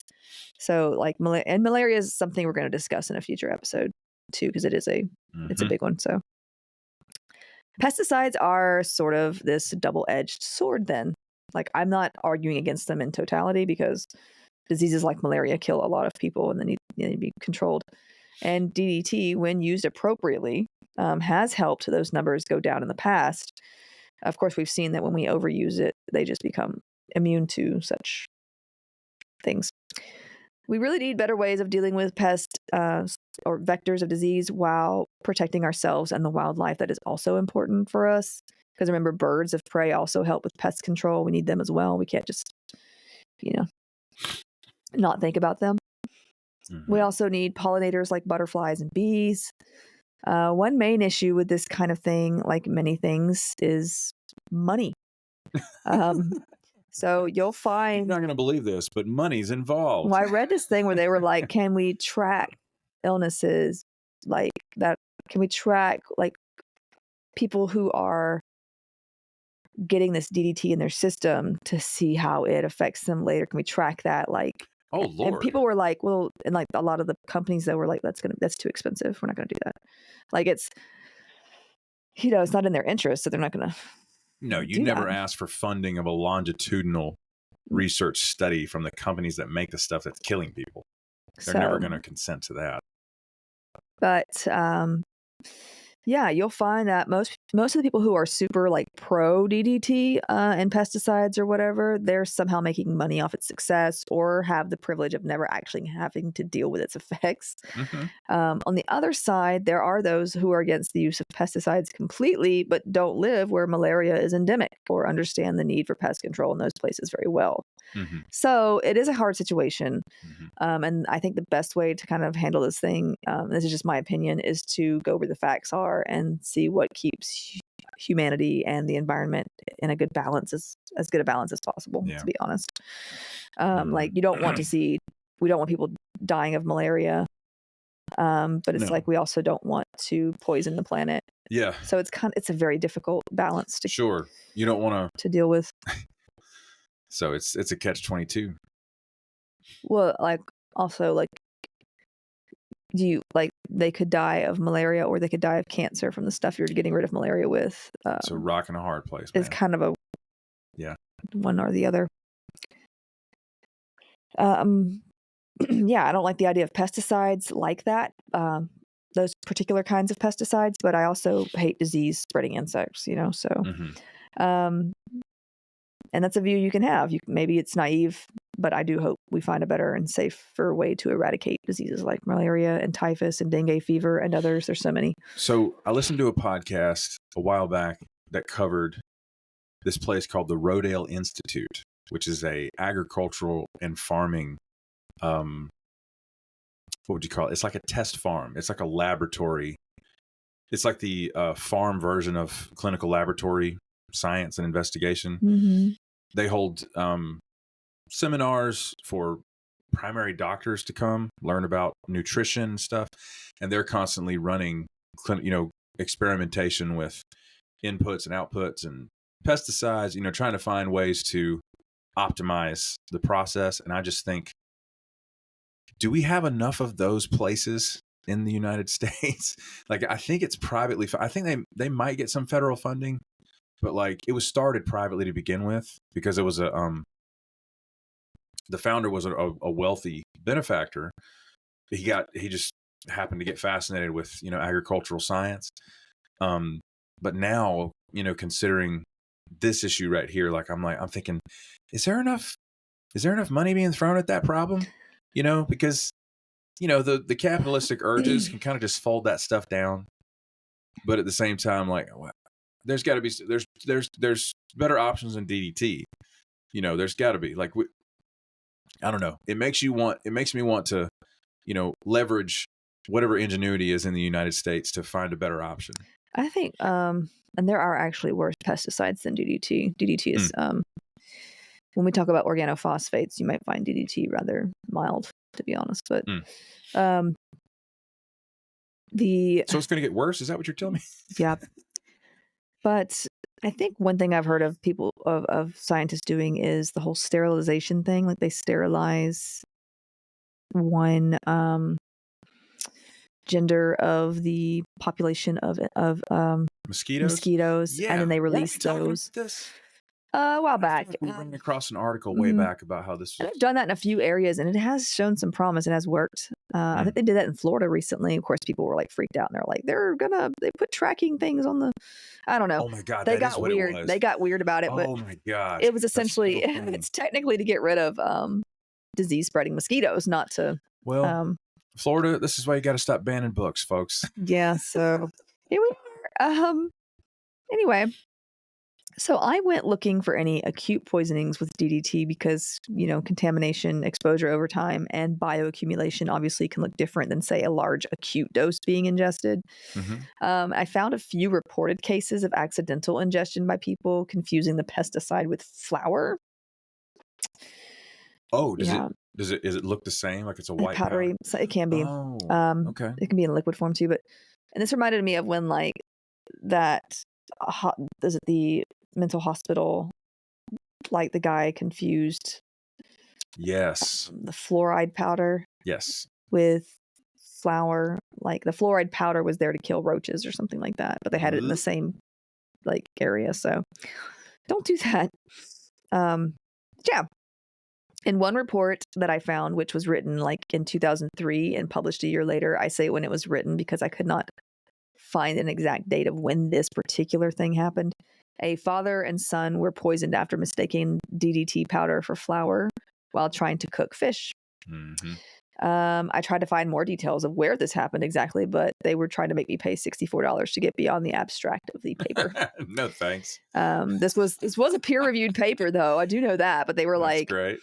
So malaria is something we're going to discuss in a future episode too, because it's a big one. So pesticides are sort of this double-edged sword then. I'm not arguing against them in totality, because diseases like malaria kill a lot of people and they need to be controlled. And DDT, when used appropriately, has helped those numbers go down in the past. Of course, we've seen that when we overuse it, they just become immune to such things. We really need better ways of dealing with pests or vectors of disease while protecting ourselves and the wildlife. That is also important for us. Because remember, birds of prey also help with pest control. We need them as well. We can't just, not think about them. We also need pollinators like butterflies and bees. One main issue with this kind of thing, like many things, is money. So you'll find... You're not going to believe this, but money's involved. Well, I read this thing where they were like, can we track illnesses like that? Can we track like people who are getting this DDT in their system to see how it affects them later? Can we track that? Like, oh Lord. And people were like, well, and like a lot of the companies that were like, that's too expensive. We're not going to do that. Like it's not in their interest. So they're not going to. No, you never ask for funding of a longitudinal research study from the companies that make the stuff that's killing people. They're never going to consent to that. But yeah, you'll find that most of the people who are super like pro DDT and pesticides or whatever, they're somehow making money off its success or have the privilege of never actually having to deal with its effects. On the other side, there are those who are against the use of pesticides completely, but don't live where malaria is endemic or understand the need for pest control in those places very well. So it is a hard situation. And I think the best way to kind of handle this thing, this is just my opinion, is to go where the facts are and see what keeps humanity and the environment in a good balance, as good a balance as possible, to be honest. Like we don't want people dying of malaria. But it's like, we also don't want to poison the planet. Yeah. So it's a very difficult balance to you don't want to deal with. So it's a catch-22. Well, like also like, they could die of malaria or they could die of cancer from the stuff you're getting rid of malaria with. It's a rock and a hard place, man. It's kind of a one or the other. Yeah, I don't like the idea of pesticides like that. Those particular kinds of pesticides, but I also hate disease spreading insects, so and that's a view you can have. Maybe it's naive, but I do hope we find a better and safer way to eradicate diseases like malaria and typhus and dengue fever and others. There's so many. So I listened to a podcast a while back that covered this place called the Rodale Institute, which is a agricultural and farming, what would you call it? It's like a test farm. It's like a laboratory. It's like the farm version of clinical laboratory science and investigation. They hold seminars for primary doctors to come learn about nutrition and stuff, and they're constantly running experimentation with inputs and outputs and pesticides, trying to find ways to optimize the process. And I just think, do we have enough of those places in the United States? Like, I think it's privately. I think they might get some federal funding, but like it was started privately to begin with because it was the founder was a wealthy benefactor. He just happened to get fascinated with agricultural science. But now considering this issue right here, like I'm thinking, is there enough money being thrown at that problem? Because the capitalistic urges can kind of just fold that stuff down, but at the same time, like, there's got to be there's better options than DDT. There's got to be, like, I don't know. It makes me want to leverage whatever ingenuity is in the United States to find a better option. I think and there are actually worse pesticides than DDT. DDT is when we talk about organophosphates, you might find DDT rather mild, to be honest. But so it's going to get worse. Is that what you're telling me? Yeah. But I think one thing I've heard of people of scientists doing is the whole sterilization thing. Like they sterilize one gender of the population of mosquitoes, yeah. and then they release those. A while back, we ran across an article way back about how this was. I've done that in a few areas, and it has shown some promise. It has worked. I think they did that in Florida recently. Of course, people were like freaked out and they're like, they put tracking things on the, I don't know. Oh my God, They that is got what weird. it was. They got weird about it, but Oh my gosh. it was That's essentially, so funny. it's technically to get rid of disease spreading mosquitoes, not to. Well, Florida, this is why you got to stop banning books, folks. Yeah. So here we are. Anyway. So I went looking for any acute poisonings with DDT because, contamination, exposure over time, and bioaccumulation obviously can look different than, say, a large acute dose being ingested. I found a few reported cases of accidental ingestion by people confusing the pesticide with flour. Oh, is it look the same? Like it's a white powdery? powder? So it can be. Oh, okay. It can be in liquid form too. And this reminded me of when is it the mental hospital, like the guy confused Yes. the fluoride powder with flour. Like the fluoride powder was there to kill roaches or something like that, but they had it in the same area. So don't do that. Yeah. In one report that I found, which was written in 2003 and published a year later, I say when it was written because I could not find an exact date of when this particular thing happened. A father and son were poisoned after mistaking DDT powder for flour while trying to cook fish. I tried to find more details of where this happened exactly, but they were trying to make me pay $64 to get beyond the abstract of the paper. No thanks. This was a peer-reviewed paper, though. I do know that, but they were That's great.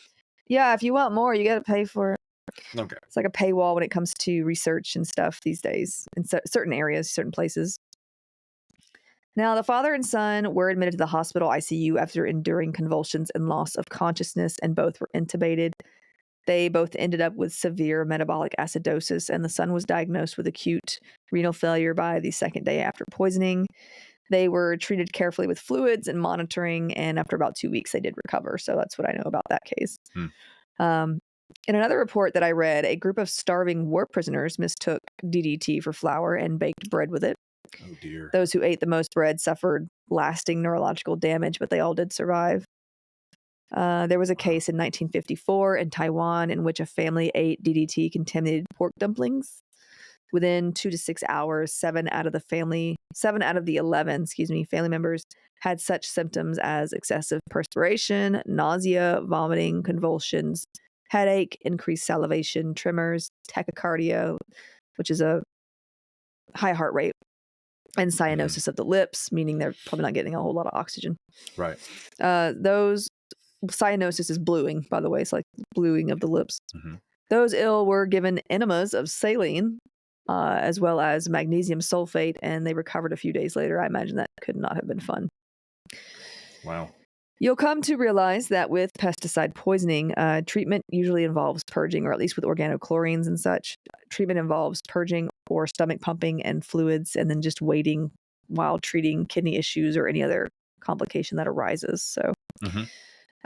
Yeah, if you want more, you got to pay for it. Okay. It's like a paywall when it comes to research and stuff these days in certain areas, certain places. Now, the father and son were admitted to the hospital ICU after enduring convulsions and loss of consciousness, and both were intubated. They both ended up with severe metabolic acidosis, and the son was diagnosed with acute renal failure by the second day after poisoning. They were treated carefully with fluids and monitoring, and after about 2 weeks, they did recover. So that's what I know about that case. In another report that I read, a group of starving war prisoners mistook DDT for flour and baked bread with it. Oh, dear. Those who ate the most bread suffered lasting neurological damage, but they all did survive. There was a case in 1954 in Taiwan in which a family ate DDT contaminated pork dumplings. Within 2 to 6 hours, 7 out of the 11, family members had such symptoms as excessive perspiration, nausea, vomiting, convulsions, headache, increased salivation, tremors, tachycardia, which is a high heart rate, and cyanosis of the lips, meaning they're probably not getting a whole lot of oxygen. Right. Cyanosis is bluing, by the way. It's like bluing of the lips. Those ill were given enemas of saline, as well as magnesium sulfate, and they recovered a few days later. I imagine that could not have been fun. Wow. You'll come to realize that with pesticide poisoning, treatment usually involves purging, or at least with organochlorines and such. Treatment involves purging or stomach pumping and fluids, and then just waiting while treating kidney issues or any other complication that arises. So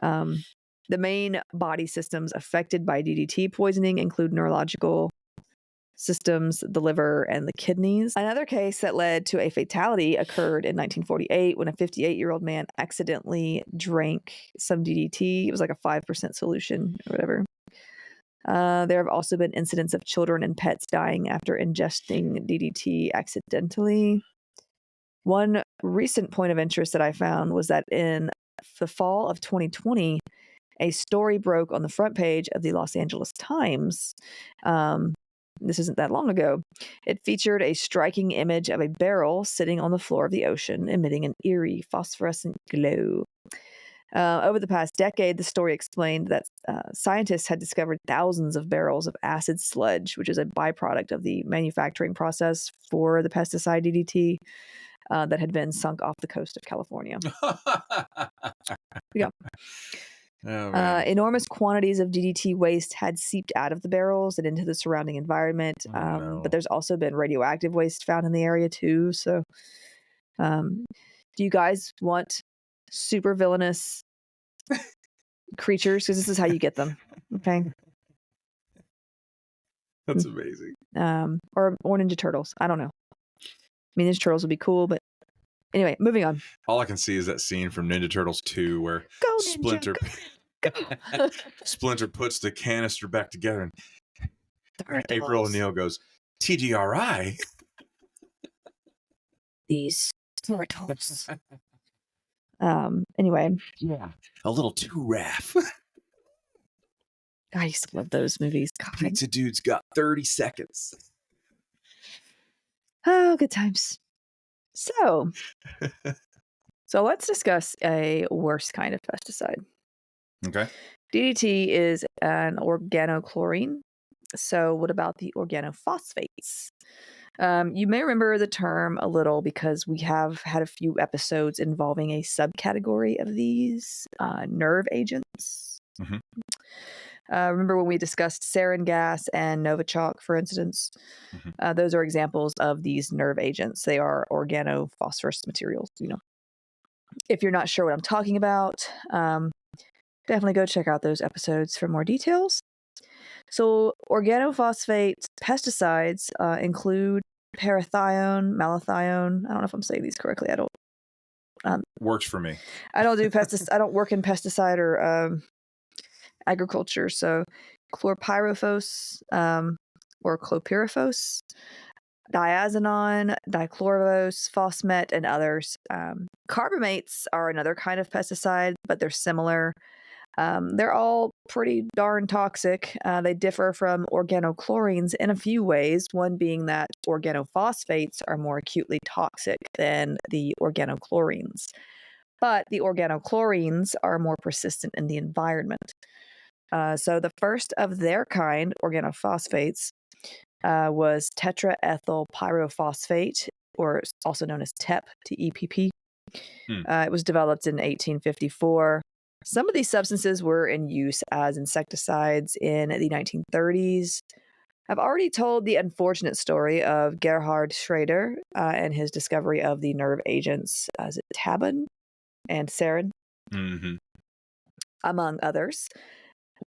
the main body systems affected by DDT poisoning include neurological systems, the liver, and the kidneys. Another case that led to a fatality occurred in 1948 when a 58-year-old man accidentally drank some DDT. It was like a 5% solution or whatever. There have also been incidents of children and pets dying after ingesting DDT accidentally. One recent point of interest that I found was that in the fall of 2020, a story broke on the front page of the Los Angeles Times. This isn't that long ago. It featured a striking image of a barrel sitting on the floor of the ocean, emitting an eerie phosphorescent glow. Over the past decade, the story explained that scientists had discovered thousands of barrels of acid sludge, which is a byproduct of the manufacturing process for the pesticide DDT, that had been sunk off the coast of California. Yeah. Oh, enormous quantities of DDT waste had seeped out of the barrels and into the surrounding environment. But there's also been radioactive waste found in the area too. So, do you guys want super villainous creatures? Because this is how you get them. Okay. That's amazing. Or Ninja Turtles. I don't know. I mean, Ninja Turtles would be cool, but anyway, moving on. All I can see is that scene from Ninja Turtles 2 where Go, Ninja, Splinter go. Splinter puts the canister back together and April O'Neil goes, TGRI? These turtles. Anyway. Yeah. A little too raff. I used to love those movies. God. Pizza Dude's got 30 seconds. Oh, good times. So let's discuss a worse kind of pesticide. Okay. DDT is an organochlorine. So what about the organophosphates? You may remember the term a little because we have had a few episodes involving a subcategory of these nerve agents. Mm-hmm. Remember when we discussed sarin gas and Novichok, for instance? Mm-hmm. Those are examples of these nerve agents. They are organophosphorus materials. If you're not sure what I'm talking about, definitely go check out those episodes for more details. So organophosphate pesticides include parathione, malathione. I don't know if I'm saying these correctly. I don't. Works for me. I don't do I don't work in pesticide or agriculture. So chlorpyrifos or clopyrifos, diazinon, dichlorvos, phosmet, and others. Carbamates are another kind of pesticide, but they're similar. They're all pretty darn toxic. They differ from organochlorines in a few ways, one being that organophosphates are more acutely toxic than the organochlorines. But the organochlorines are more persistent in the environment. So the first of their kind, organophosphates, was tetraethyl pyrophosphate, or also known as TEP, TEPP. It was developed in 1854. Some of these substances were in use as insecticides in the 1930s. I've already told the unfortunate story of Gerhard Schrader and his discovery of the nerve agents tabun and sarin, among others,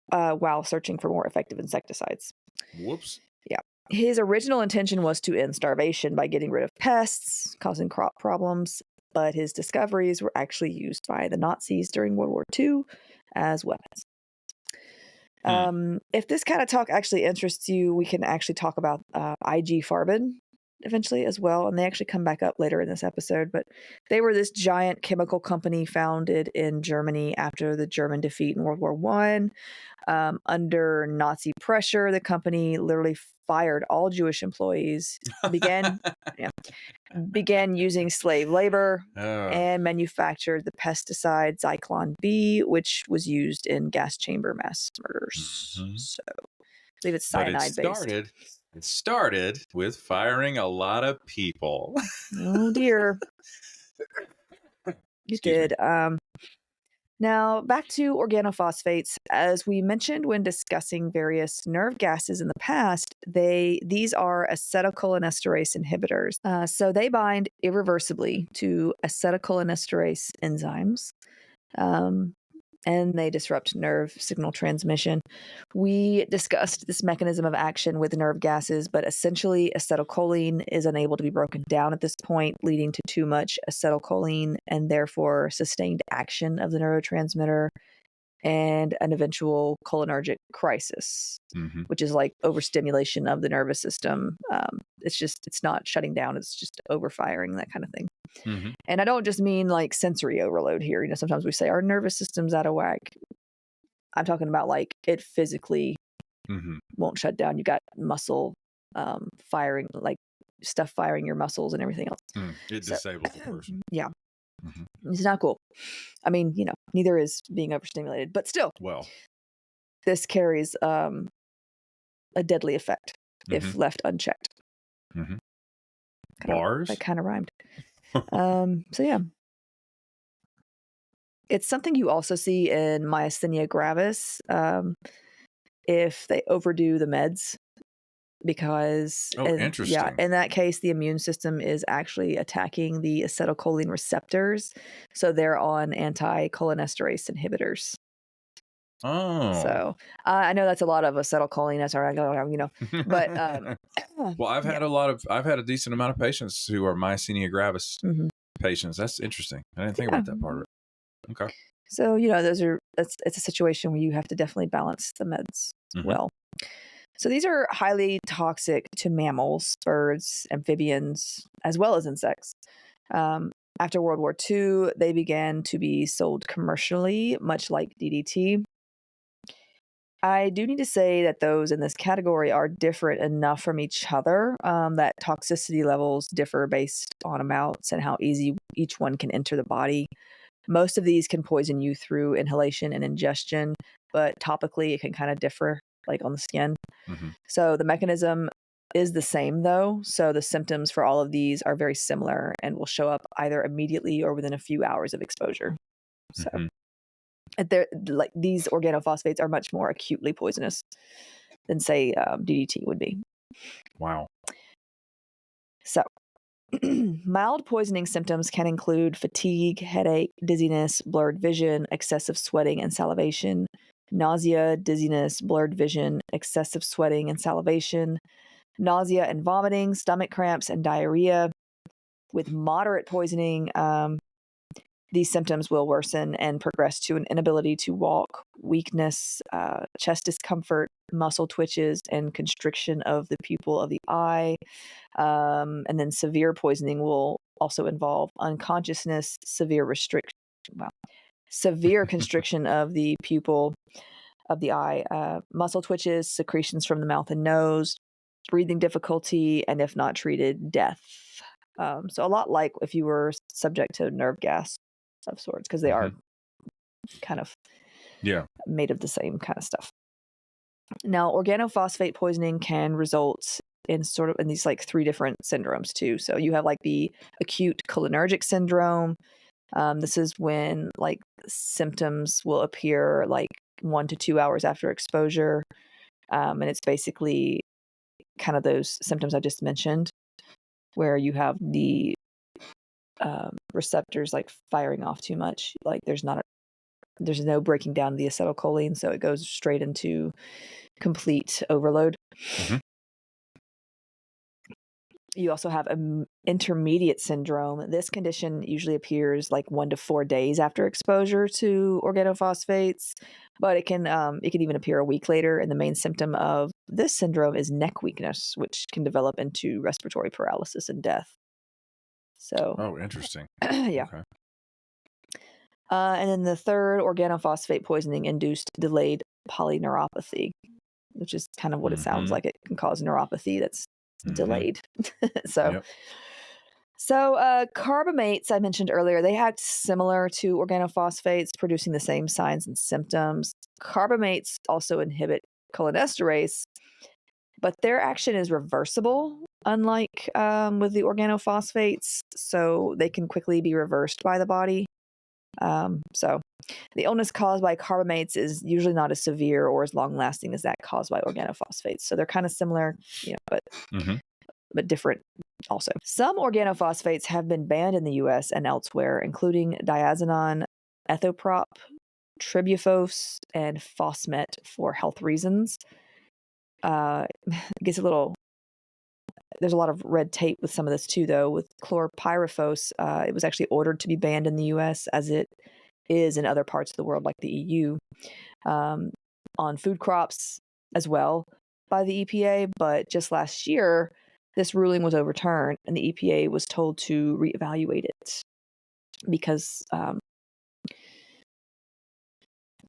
while searching for more effective insecticides. Whoops. Yeah. His original intention was to end starvation by getting rid of pests, causing crop problems, but his discoveries were actually used by the Nazis during World War II as weapons. If this kind of talk actually interests you, we can actually talk about IG Farben eventually as well, and they actually come back up later in this episode, but they were this giant chemical company founded in Germany after the German defeat in World War I. Under Nazi pressure, the company literally fired all Jewish employees, began using slave labor, and manufactured the pesticide Zyklon B, which was used in gas chamber mass murders. So I believe it's cyanide based. It started with firing a lot of people. Oh dear. You did. Now, back to organophosphates. As we mentioned when discussing various nerve gases in the past, these are acetylcholinesterase inhibitors. So they bind irreversibly to acetylcholinesterase enzymes, and they disrupt nerve signal transmission. We discussed this mechanism of action with nerve gases, but essentially acetylcholine is unable to be broken down at this point, leading to too much acetylcholine and therefore sustained action of the neurotransmitter and an eventual cholinergic crisis, which is like overstimulation of the nervous system. It's not shutting down, it's just overfiring, that kind of thing. And I don't just mean like sensory overload here. Sometimes we say our nervous system's out of whack. I'm talking about like it physically won't shut down. You got muscle firing, like stuff firing your muscles and everything else. It disables the person. Yeah. It's not cool. I mean, neither is being overstimulated, but still. Well, this carries a deadly effect if left unchecked. Bars? That kind of rhymed. So yeah. It's something you also see in myasthenia gravis if they overdo the meds, because interesting. Yeah, in that case, the immune system is actually attacking the acetylcholine receptors, so they're on anti-cholinesterase inhibitors. Oh, so I know that's a lot of acetylcholine. That's all right, but well, I've had a decent amount of patients who are myasthenia gravis patients. That's interesting. I didn't think about that part of it. Okay. So it's a situation where you have to definitely balance the meds well. So these are highly toxic to mammals, birds, amphibians, as well as insects. After World War II, they began to be sold commercially, much like DDT. I do need to say that those in this category are different enough from each other that toxicity levels differ based on amounts and how easy each one can enter the body. Most of these can poison you through inhalation and ingestion, but topically it can kind of differ, like on the skin. Mm-hmm. So the mechanism is the same though. So the symptoms for all of these are very similar and will show up either immediately or within a few hours of exposure. So like these organophosphates are much more acutely poisonous than say DDT would be. Wow. So mild poisoning symptoms can include fatigue, headache, dizziness, blurred vision, excessive sweating and salivation, nausea, dizziness, blurred vision, excessive sweating and salivation, nausea and vomiting, stomach cramps, and diarrhea. With moderate poisoning, these symptoms will worsen and progress to an inability to walk, weakness, chest discomfort, muscle twitches, and constriction of the pupil of the eye. And then severe poisoning will also involve unconsciousness, severe constriction of the pupil of the eye, muscle twitches, secretions from the mouth and nose, breathing difficulty, and if not treated, death. So a lot like if you were subject to nerve gas of sorts, because they are kind of made of the same kind of stuff. Now, organophosphate poisoning can result in these like three different syndromes too. So you have like the acute cholinergic syndrome. This is when like symptoms will appear like 1 to 2 hours after exposure. And it's basically kind of those symptoms I just mentioned, where you have the receptors like firing off too much. Like there's no breaking down the acetylcholine, so it goes straight into complete overload. Mm-hmm. You also have an intermediate syndrome. This condition usually appears like 1 to 4 days after exposure to organophosphates, but it can even appear a week later. And the main symptom of this syndrome is neck weakness, which can develop into respiratory paralysis and death. So, oh, interesting. Yeah. Okay. And then the third, organophosphate poisoning induced delayed polyneuropathy, which is kind of what it sounds like. It can cause neuropathy that's delayed. So carbamates, I mentioned earlier, they act similar to organophosphates, producing the same signs and symptoms. Carbamates also inhibit cholinesterase, but their action is reversible, unlike with the organophosphates, so they can quickly be reversed by the body. So the illness caused by carbamates is usually not as severe or as long-lasting as that caused by organophosphates. So they're kind of similar, but different also. Some organophosphates have been banned in the U.S. and elsewhere, including diazinon, ethoprop, tribuphos, and phosmet for health reasons. It gets there's a lot of red tape with some of this too, though. With chlorpyrifos, it was actually ordered to be banned in the U.S. as it is in other parts of the world, like the EU, on food crops as well by the EPA. But just last year, this ruling was overturned, and the EPA was told to reevaluate it because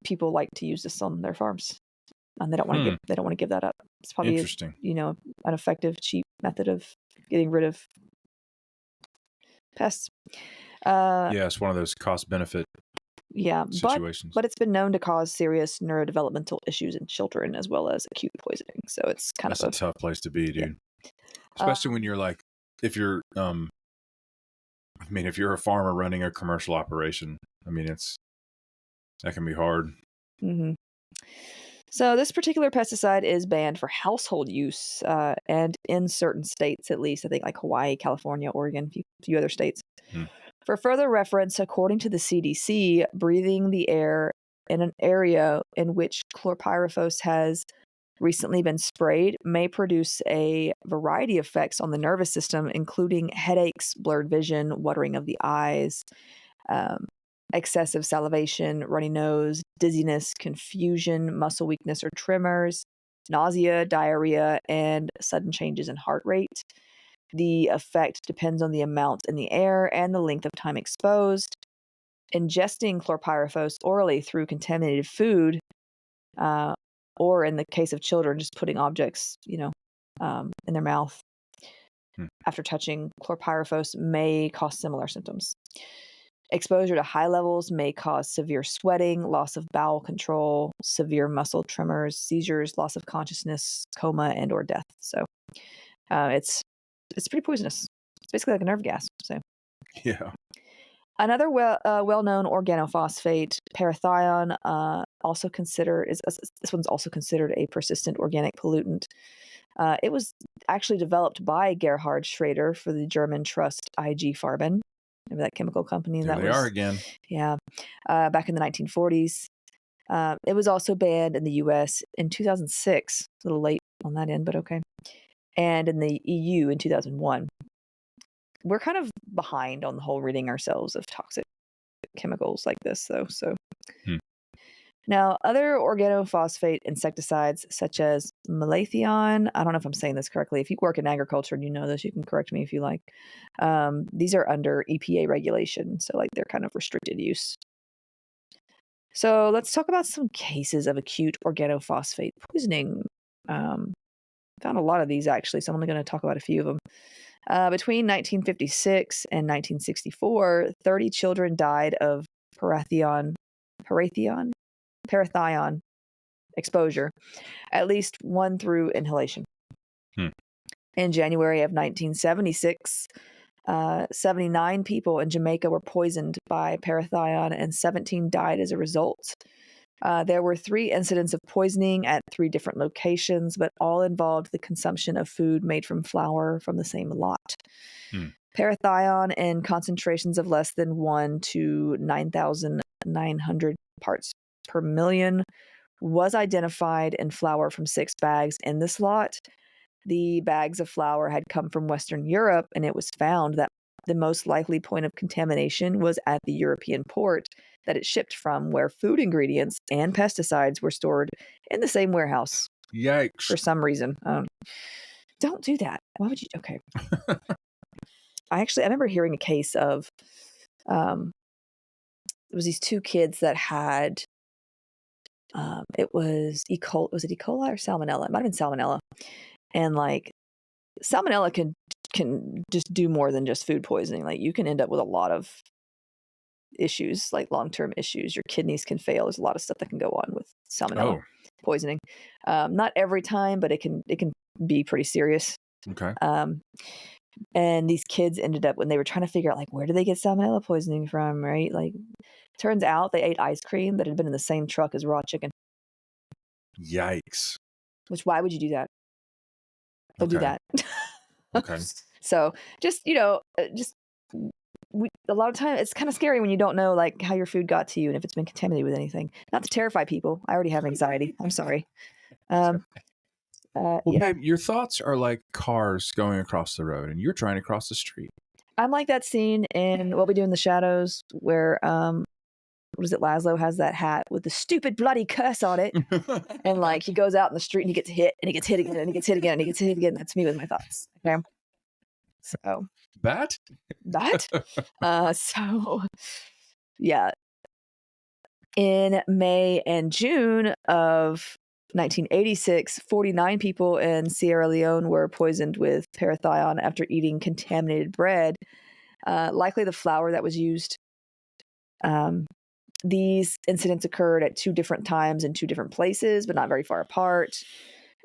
people like to use this on their farms, and they don't want to give that up. It's probably an effective, cheap method of getting rid of pests. It's one of those cost benefit situations. But it's been known to cause serious neurodevelopmental issues in children as well as acute poisoning. So it's That's a tough place to be, dude. Yeah. Especially when you're like, if you're a farmer running a commercial operation, that can be hard. Mm-hmm. So this particular pesticide is banned for household use, and in certain states, at least, I think like Hawaii, California, Oregon, a few other states. For further reference, according to the CDC, breathing the air in an area in which chlorpyrifos has recently been sprayed may produce a variety of effects on the nervous system, including headaches, blurred vision, watering of the eyes, excessive salivation, runny nose, dizziness, confusion, muscle weakness or tremors. nausea, diarrhea, and sudden changes in heart rate. The effect depends on the amount in the air and the length of time exposed. Ingesting chlorpyrifos orally through contaminated food, or in the case of children, just putting objects, in their mouth after touching chlorpyrifos may cause similar symptoms. Exposure to high levels may cause severe sweating, loss of bowel control, severe muscle tremors, seizures, loss of consciousness, coma, and or death. So it's pretty poisonous. It's basically like a nerve gas. So Yeah. another well-known organophosphate, parathion, this one's also considered a persistent organic pollutant. It was actually developed by Gerhard Schrader for the German trust IG Farben. Remember that chemical company? There they are again. Yeah. Back in the 1940s. It was also banned in the US in 2006. A little late on that end, but okay. And in the EU in 2001. We're kind of behind on the whole ridding ourselves of toxic chemicals like this, though. So now, other organophosphate insecticides such as malathion, I don't know if I'm saying this correctly. If you work in agriculture and you know this, you can correct me if you like. These are under EPA regulation, so like they're kind of restricted use. So let's talk about some cases of acute organophosphate poisoning. Found a lot of these actually, so I'm only going to talk about a few of them. Between 1956 and 1964, 30 children died of parathion exposure, at least one through inhalation. In January of 1976, 79 people in Jamaica were poisoned by parathion and 17 died as a result. There were 3 incidents of poisoning at 3 different locations, but all involved the consumption of food made from flour from the same lot. Parathion in concentrations of less than 1 to 9,900 parts per million was identified in flour from 6 bags in this lot. The bags of flour had come from Western Europe, and it was found that the most likely point of contamination was at the European port that it shipped from, where food ingredients and pesticides were stored in the same warehouse. Yikes. For some reason. Don't do that. Why would you? Okay. I remember hearing a case of, it was these 2 kids that had, it was E. coli. Was it E. coli or salmonella? It might have been salmonella. And like salmonella can just do more than just food poisoning. Like you can end up with a lot of issues, like long-term issues. Your kidneys can fail. There's a lot of stuff that can go on with salmonella poisoning. Not every time, but it can be pretty serious. Okay. And these kids ended up, when they were trying to figure out like where did they get salmonella poisoning from, right? Like turns out they ate ice cream that had been in the same truck as raw chicken. Yikes. Which, why would you do that? Don't do that. Okay. So just, a lot of time it's kind of scary when you don't know like how your food got to you and if it's been contaminated with anything. Not to terrify people. I already have anxiety. I'm sorry. Babe, your thoughts are like cars going across the road and you're trying to cross the street. I'm like that scene in What We Do in the Shadows where, what is it? Laszlo has that hat with the stupid bloody curse on it. And like he goes out in the street and he gets hit and he gets hit again and he gets hit again and he gets hit again. That's me with my thoughts. Okay. So that? So yeah. In May and June of 1986, 49 people in Sierra Leone were poisoned with parathion after eating contaminated bread, likely the flour that was used. These incidents occurred at 2 different times in 2 different places, but not very far apart.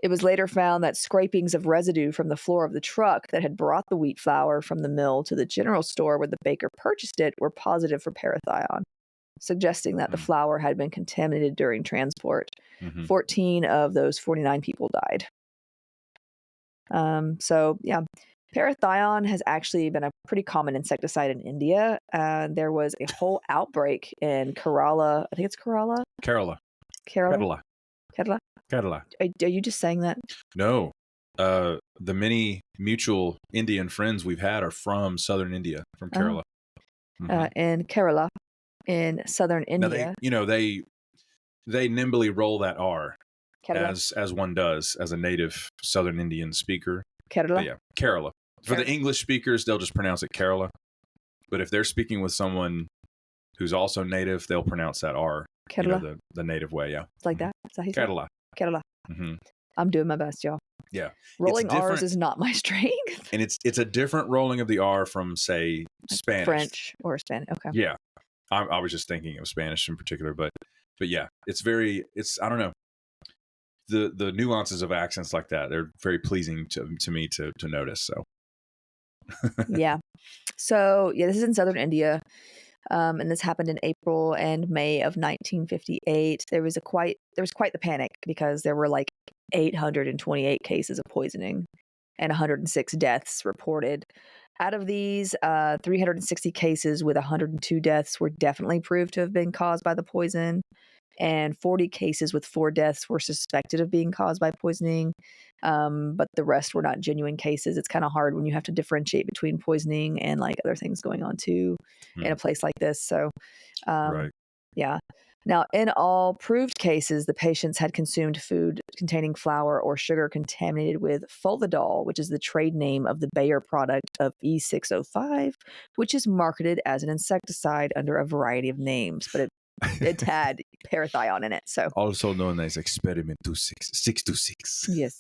It was later found that scrapings of residue from the floor of the truck that had brought the wheat flour from the mill to the general store where the baker purchased it were positive for parathion, suggesting that the flour had been contaminated during transport. 14 of those 49 people died. So, yeah, parathion has actually been a pretty common insecticide in India. There was a whole outbreak in Kerala. I think it's Kerala? Kerala. Are you just saying that? No. The many mutual Indian friends we've had are from southern India, from Kerala. In Kerala, in southern India. Now they nimbly roll that R. Kerala. as one does as a native Southern Indian speaker. Kerala. But yeah, Kerala. For the Kerala. English speakers, they'll just pronounce it Kerala. But if they're speaking with someone who's also native, they'll pronounce that R. Kerala. The native way. Yeah, It's like that. Is that how you say it? Kerala. Kerala. Mm-hmm. I'm doing my best, y'all. Yeah, Rolling R's is not my strength. and it's a different rolling of the R from, say, Spanish, French or Spanish. Okay. Yeah, I was just thinking of Spanish in particular, but yeah, it's I don't know, the nuances of accents like that, they're very pleasing to me to notice. So yeah. So yeah, this is in southern India. And this happened in April and May of 1958. There was quite the panic because there were like 828 cases of poisoning and 106 deaths reported. Out of these, 360 cases with 102 deaths were definitely proved to have been caused by the poison, and 40 cases with 4 deaths were suspected of being caused by poisoning, but the rest were not genuine cases. It's kind of hard when you have to differentiate between poisoning and like other things going on too in a place like this. So, right. Yeah. Now, in all proved cases, the patients had consumed food containing flour or sugar contaminated with Folidol, which is the trade name of the Bayer product of E605, which is marketed as an insecticide under a variety of names, but it had parathion in it. So also known as Experiment 626. Yes.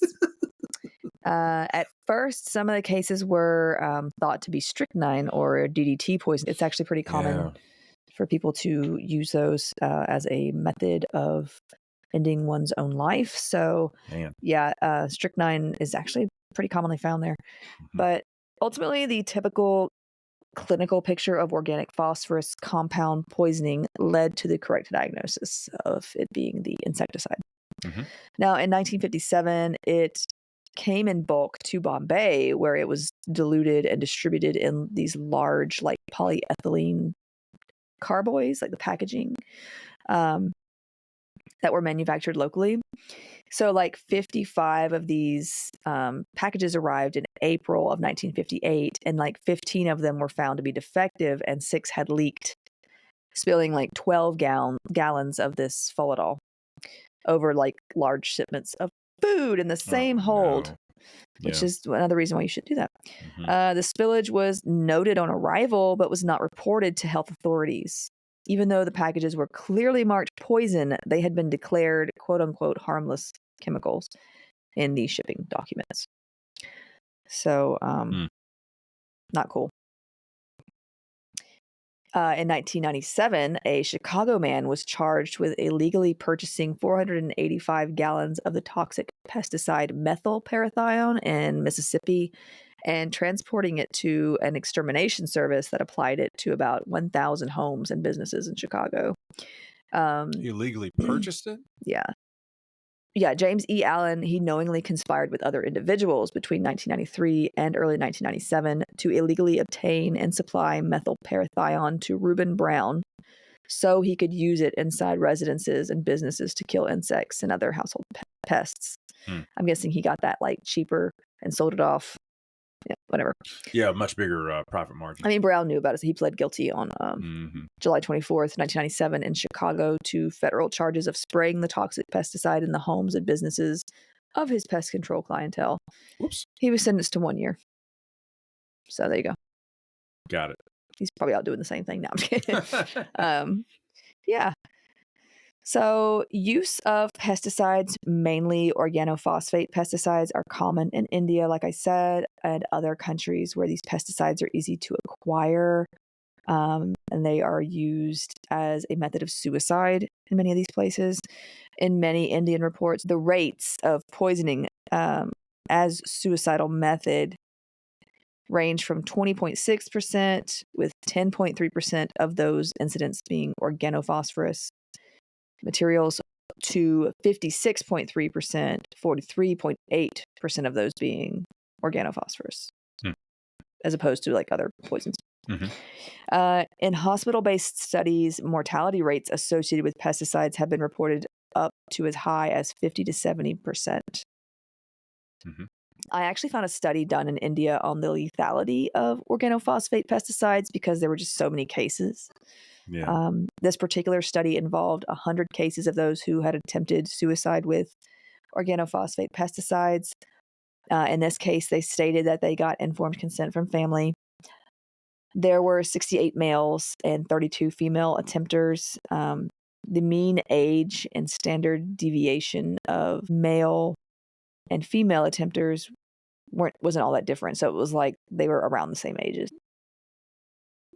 At first, some of the cases were thought to be strychnine or DDT poison. It's actually pretty common for people to use those as a method of ending one's own life. So, strychnine is actually pretty commonly found there. Mm-hmm. But ultimately, the typical clinical picture of organic phosphorus compound poisoning led to the correct diagnosis of it being the insecticide. Mm-hmm. Now, in 1957, it came in bulk to Bombay, where it was diluted and distributed in these large, like polyethylene carboys, like the packaging, that were manufactured locally. So like 55 of these packages arrived in April of 1958, and like 15 of them were found to be defective and 6 had leaked, spilling like 12 gallons of this Folidol over like large shipments of food in the same hold. Which is another reason why you should do that. Mm-hmm. The spillage was noted on arrival, but was not reported to health authorities. Even though the packages were clearly marked poison, they had been declared quote-unquote harmless chemicals in the shipping documents. So, not cool. In 1997, a Chicago man was charged with illegally purchasing 485 gallons of the toxic pesticide methylparathion in Mississippi and transporting it to an extermination service that applied it to about 1,000 homes and businesses in Chicago. He illegally purchased it? Yeah. Yeah, James E. Allen, he knowingly conspired with other individuals between 1993 and early 1997 to illegally obtain and supply methylparathion to Reuben Brown so he could use it inside residences and businesses to kill insects and other household pests. I'm guessing he got that like cheaper and sold it off. Yeah, whatever. Yeah, much bigger profit margin. I mean, Brown knew about it. So he pled guilty on July 24th, 1997 in Chicago to federal charges of spraying the toxic pesticide in the homes and businesses of his pest control clientele. Whoops. He was sentenced to 1 year. So there you go. Got it. He's probably out doing the same thing now. I'm kidding. Yeah. So use of pesticides, mainly organophosphate pesticides, are common in India, like I said, and other countries where these pesticides are easy to acquire. And they are used as a method of suicide in many of these places. In many Indian reports, the rates of poisoning as suicidal method range from 20.6%, with 10.3% of those incidents being organophosphorus materials, to 56.3%, 43.8% of those being organophosphorus, as opposed to like other poisons. Mm-hmm. In hospital-based studies, mortality rates associated with pesticides have been reported up to as high as 50 to 70%. Mm-hmm. I actually found a study done in India on the lethality of organophosphate pesticides because there were just so many cases. Yeah. This particular study involved 100 cases of those who had attempted suicide with organophosphate pesticides. In this case, they stated that they got informed consent from family. There were 68 males and 32 female attempters. The mean age and standard deviation of male and female attempters wasn't all that different. So it was like they were around the same ages.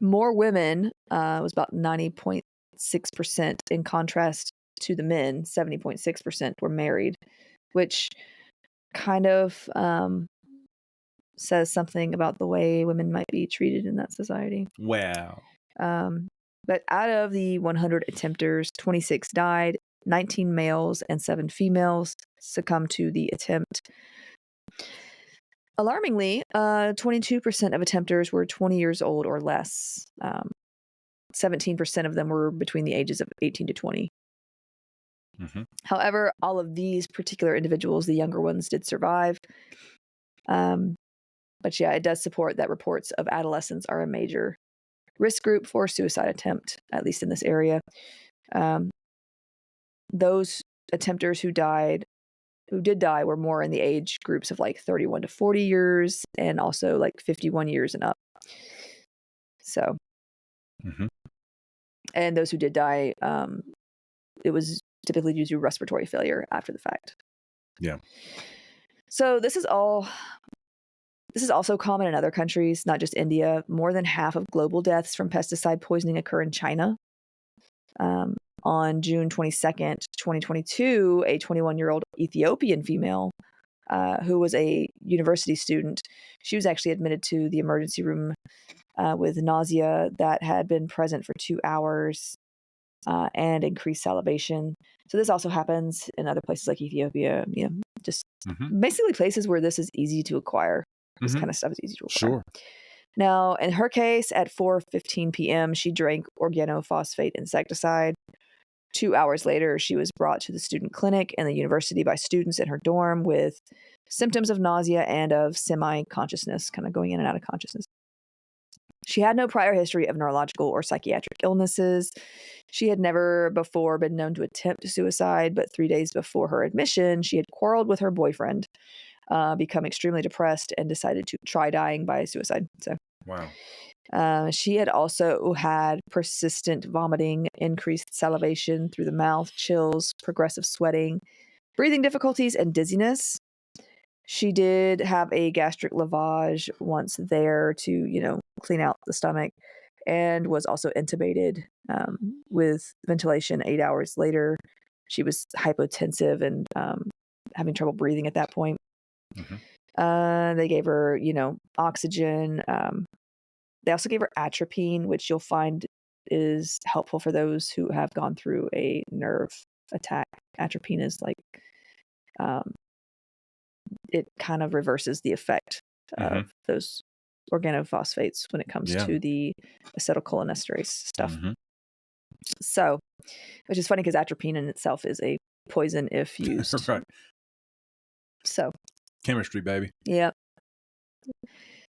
More women was about 90.6%, in contrast to the men. 70.6% were married, which kind of says something about the way women might be treated in that society. Wow. But out of the 100 attempters, 26 died, 19 males and 7 females succumbed to the attempt. Alarmingly, 22% of attempters were 20 years old or less. 17% of them were between the ages of 18 to 20. Mm-hmm. However, all of these particular individuals, the younger ones, did survive. But yeah, it does support that reports of adolescents are a major risk group for suicide attempt, at least in this area. Those attempters who did die were more in the age groups of like 31 to 40 years and also like 51 years and up. So, and those who did die, it was typically due to respiratory failure after the fact. Yeah. So this is also common in other countries, not just India. More than half of global deaths from pesticide poisoning occur in China. On June 22nd, 2022, a 21-year-old Ethiopian female who was a university student, she was actually admitted to the emergency room with nausea that had been present for 2 hours and increased salivation. So this also happens in other places like Ethiopia, just basically places where this is easy to acquire. This kind of stuff is easy to acquire. Sure. Now, in her case, at 4:15 p.m., she drank organophosphate insecticide. 2 hours later, she was brought to the student clinic in the university by students in her dorm with symptoms of nausea and of semi-consciousness, kind of going in and out of consciousness. She had no prior history of neurological or psychiatric illnesses. She had never before been known to attempt suicide, but 3 days before her admission, she had quarreled with her boyfriend, become extremely depressed, and decided to try dying by suicide. So, wow. She had also had persistent vomiting, increased salivation through the mouth, chills, progressive sweating, breathing difficulties, and dizziness. She did have a gastric lavage once there to, clean out the stomach, and was also intubated with ventilation 8 hours later. She was hypotensive and having trouble breathing at that point. They gave her, oxygen. They also gave her atropine, which you'll find is helpful for those who have gone through a nerve attack. Atropine is like, it kind of reverses the effect of those organophosphates when it comes to the acetylcholinesterase stuff. So, which is funny because atropine in itself is a poison if used. Right. So. Chemistry, baby. Yep.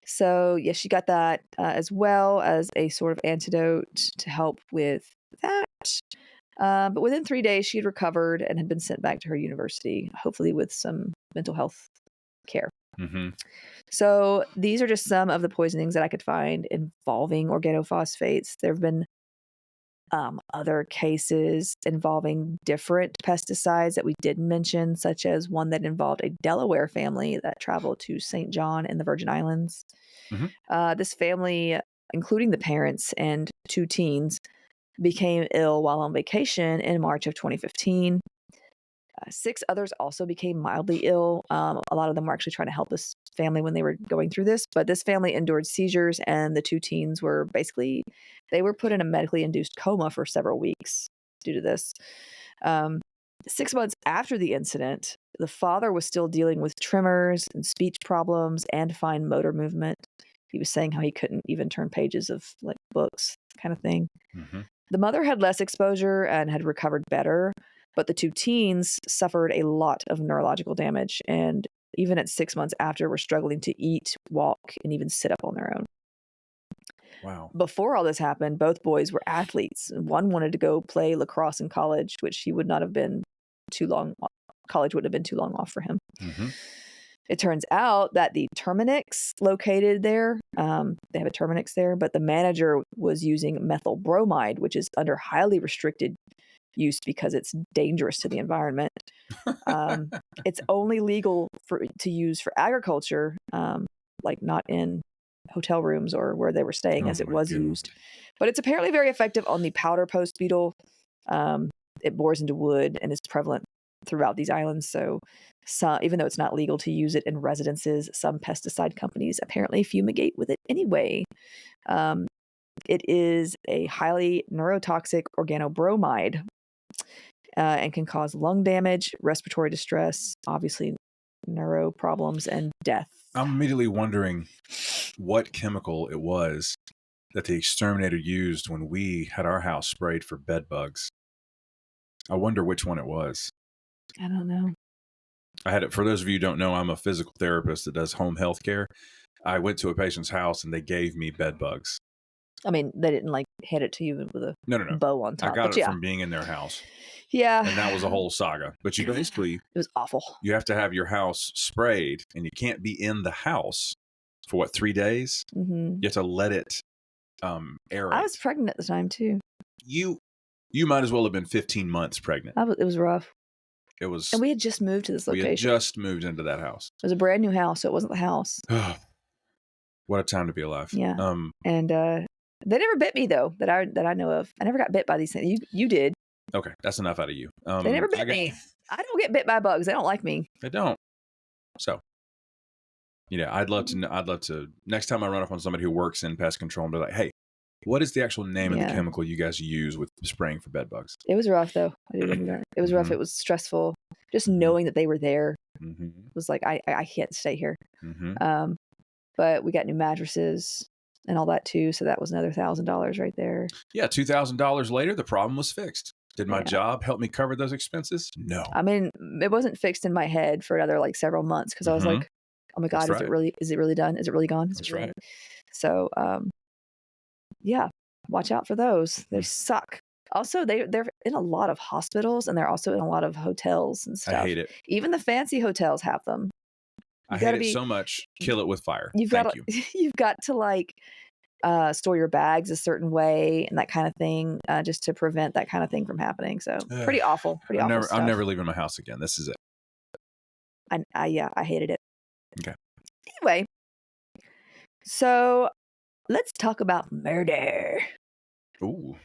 So, yes, she got that as well as a sort of antidote to help with that. But within 3 days, she had recovered and had been sent back to her university, hopefully with some mental health care. So these are just some of the poisonings that I could find involving organophosphates. There have been other cases involving different pesticides that we didn't mention, such as one that involved a Delaware family that traveled to St. John in the Virgin Islands. This family, including the parents and 2 teens, became ill while on vacation in March of 2015. 6 others also became mildly ill. A lot of them were actually trying to help this family when they were going through this, but this family endured seizures, and the 2 teens were they were put in a medically induced coma for several weeks due to this. 6 months after the incident, the father was still dealing with tremors and speech problems and fine motor movement. He was saying how he couldn't even turn pages of like books, kind of thing. The mother had less exposure and had recovered better, but the 2 teens suffered a lot of neurological damage, and even at 6 months after, were struggling to eat, walk, and even sit up on their own. Wow. Before all this happened, both boys were athletes. One wanted to go play lacrosse in college, which he would not have been too long college wouldn't have been too long off for him. Mm-hmm. It turns out that the Terminix located there, they have a Terminix there, but the manager was using methyl bromide, which is under highly restricted use because it's dangerous to the environment. It's only legal to use for agriculture, like not in hotel rooms or where they were staying as it was used. But it's apparently very effective on the powder post beetle. It bores into wood and is prevalent throughout these islands. So even though it's not legal to use it in residences, some pesticide companies apparently fumigate with it anyway. It is a highly neurotoxic organobromide and can cause lung damage, respiratory distress, obviously neuro problems, and death. I'm immediately wondering what chemical it was that the exterminator used when we had our house sprayed for bed bugs. I wonder which one it was. I don't know. I had it, for those of you who don't know, I'm a physical therapist that does home health care. I went to a patient's house and they gave me bed bugs. I mean, they didn't like hand it to you with a No. bow on top. I got it from being in their house. Yeah. And that was a whole saga. But you basically... It was awful. You have to have your house sprayed and you can't be in the house for 3 days? Mm-hmm. You have to let it aerate. I was pregnant at the time too. You might as well have been 15 months pregnant. It was rough. It was, and we had just moved to this location. We had just moved into that house. It was a brand new house, so it wasn't the house. What a time to be alive. Yeah. And they never bit me though, that I know of. I never got bit by these things. You did. Okay, that's enough out of you. They never bit me. I don't get bit by bugs. They don't like me. They don't. So, I'd love to. Next time I run up on somebody who works in pest control and be like, "Hey, what is the actual name of the chemical you guys use with spraying for bed bugs?" It was rough though. I did remember that. It was rough. It was stressful. Just knowing that they were there was like, I can't stay here. But we got new mattresses and all that too. So that was another $1,000 right there. Yeah, $2,000 later, the problem was fixed. Did my job help me cover those expenses? No. I mean, it wasn't fixed in my head for another like several months because I was like, oh my God, is it really done? Is it really gone? That's right. So, yeah, watch out for those. They suck. Also, they're in a lot of hospitals and they're also in a lot of hotels and stuff. I hate it. Even the fancy hotels have them. I hate it so much. Kill it with fire. You've got to like store your bags a certain way and that kind of thing, just to prevent that kind of thing from happening. So pretty awful. I'm never leaving my house again. This is it. I hated it. Okay. Anyway, so let's talk about murder. Ooh.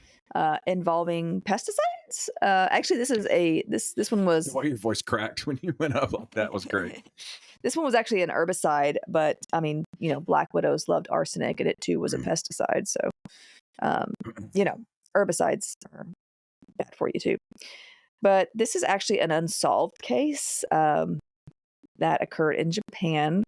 Involving pesticides. Actually, this one was. Why your voice cracked when you went up like that was great. This one was actually an herbicide, but I mean, black widows loved arsenic, and it too was a pesticide. So, herbicides are bad for you too. But this is actually an unsolved case that occurred in Japan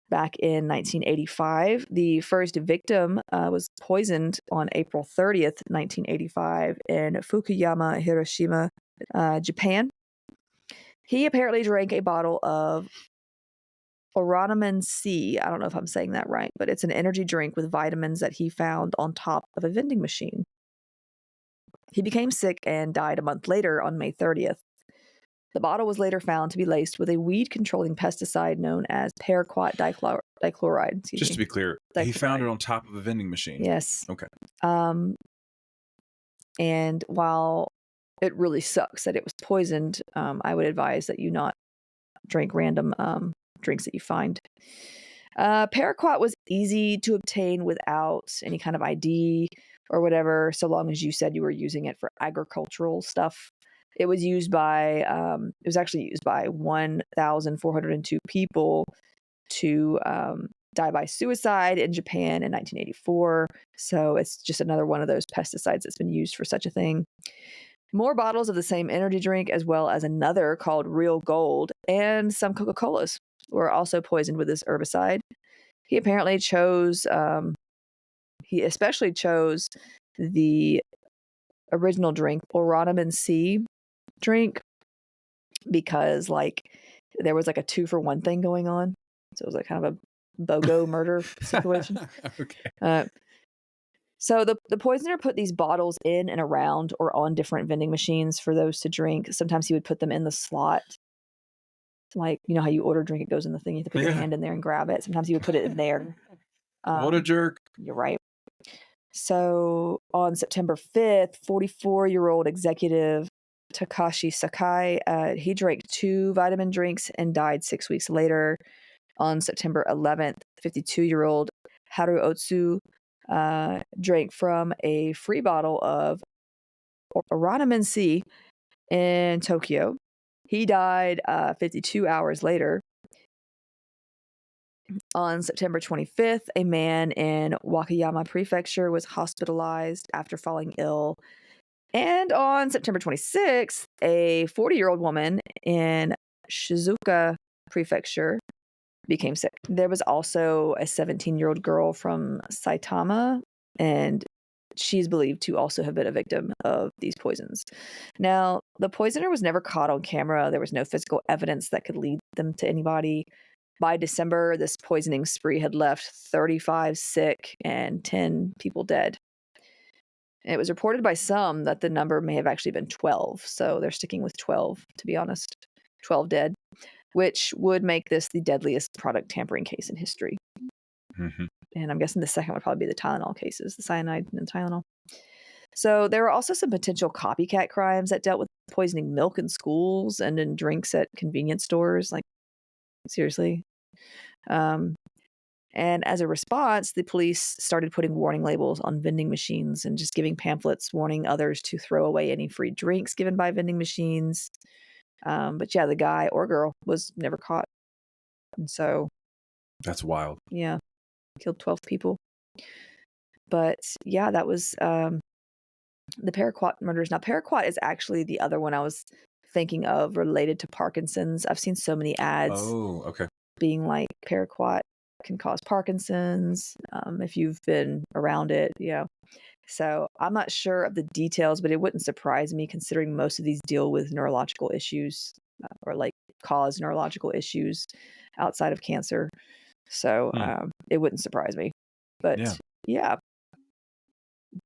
back in 1985. The first victim was poisoned on April 30th, 1985 in Fukuyama, Hiroshima, Japan. He apparently drank a bottle of Oranomen C. I don't know if I'm saying that right, but it's an energy drink with vitamins that he found on top of a vending machine. He became sick and died a month later on May 30th. The bottle was later found to be laced with a weed-controlling pesticide known as paraquat dichloride. Just to be clear, he found it on top of a vending machine. Yes. Okay. And while it really sucks that it was poisoned, I would advise that you not drink random drinks that you find. Paraquat was easy to obtain without any kind of ID or whatever, so long as you said you were using it for agricultural stuff. It was actually used by 1,402 people to die by suicide in Japan in 1984. So it's just another one of those pesticides that's been used for such a thing. More bottles of the same energy drink, as well as another called Real Gold, and some Coca-Colas were also poisoned with this herbicide. He apparently especially chose the original drink, Oranomen C drink, because there was like a 2-for-1 thing going on. So it was like kind of a BOGO murder situation. Okay. So the poisoner put these bottles in and around or on different vending machines for those to drink. Sometimes he would put them in the slot Like, you know how you order a drink, it goes in the thing, you have to put your hand in there and grab it. Sometimes he would put it in there. What a jerk. You're right. So on September 5th, 44-year-old executive Takashi Sakai, he drank 2 vitamin drinks and died 6 weeks later. On September 11th, 52-year-old Haru Otsu drank from a free bottle of Oranomin C in Tokyo. He died 52 hours later. On September 25th, a man in Wakayama Prefecture was hospitalized after falling ill. And on September 26th, a 40-year-old woman in Shizuoka Prefecture became sick. There was also a 17-year-old girl from Saitama, and she's believed to also have been a victim of these poisons. Now, the poisoner was never caught on camera. There was no physical evidence that could lead them to anybody. By December, this poisoning spree had left 35 sick and 10 people dead. And it was reported by some that the number may have actually been 12. So they're sticking with 12, to be honest. 12 dead, which would make this the deadliest product tampering case in history. Mm-hmm. And I'm guessing the second would probably be the Tylenol cases, the cyanide and Tylenol. So there were also some potential copycat crimes that dealt with poisoning milk in schools and in drinks at convenience stores. Like, seriously. And as a response, the police started putting warning labels on vending machines and just giving pamphlets warning others to throw away any free drinks given by vending machines. But yeah, the guy or girl was never caught. And so... That's wild. Yeah. Killed 12 people. But yeah, that was the paraquat murders. Now, paraquat is actually the other one I was thinking of related to Parkinson's. I've seen so many ads being like paraquat can cause Parkinson's if you've been around it, you know. So I'm not sure of the details, but it wouldn't surprise me considering most of these deal with neurological issues or like cause neurological issues outside of cancer. So it wouldn't surprise me. But yeah.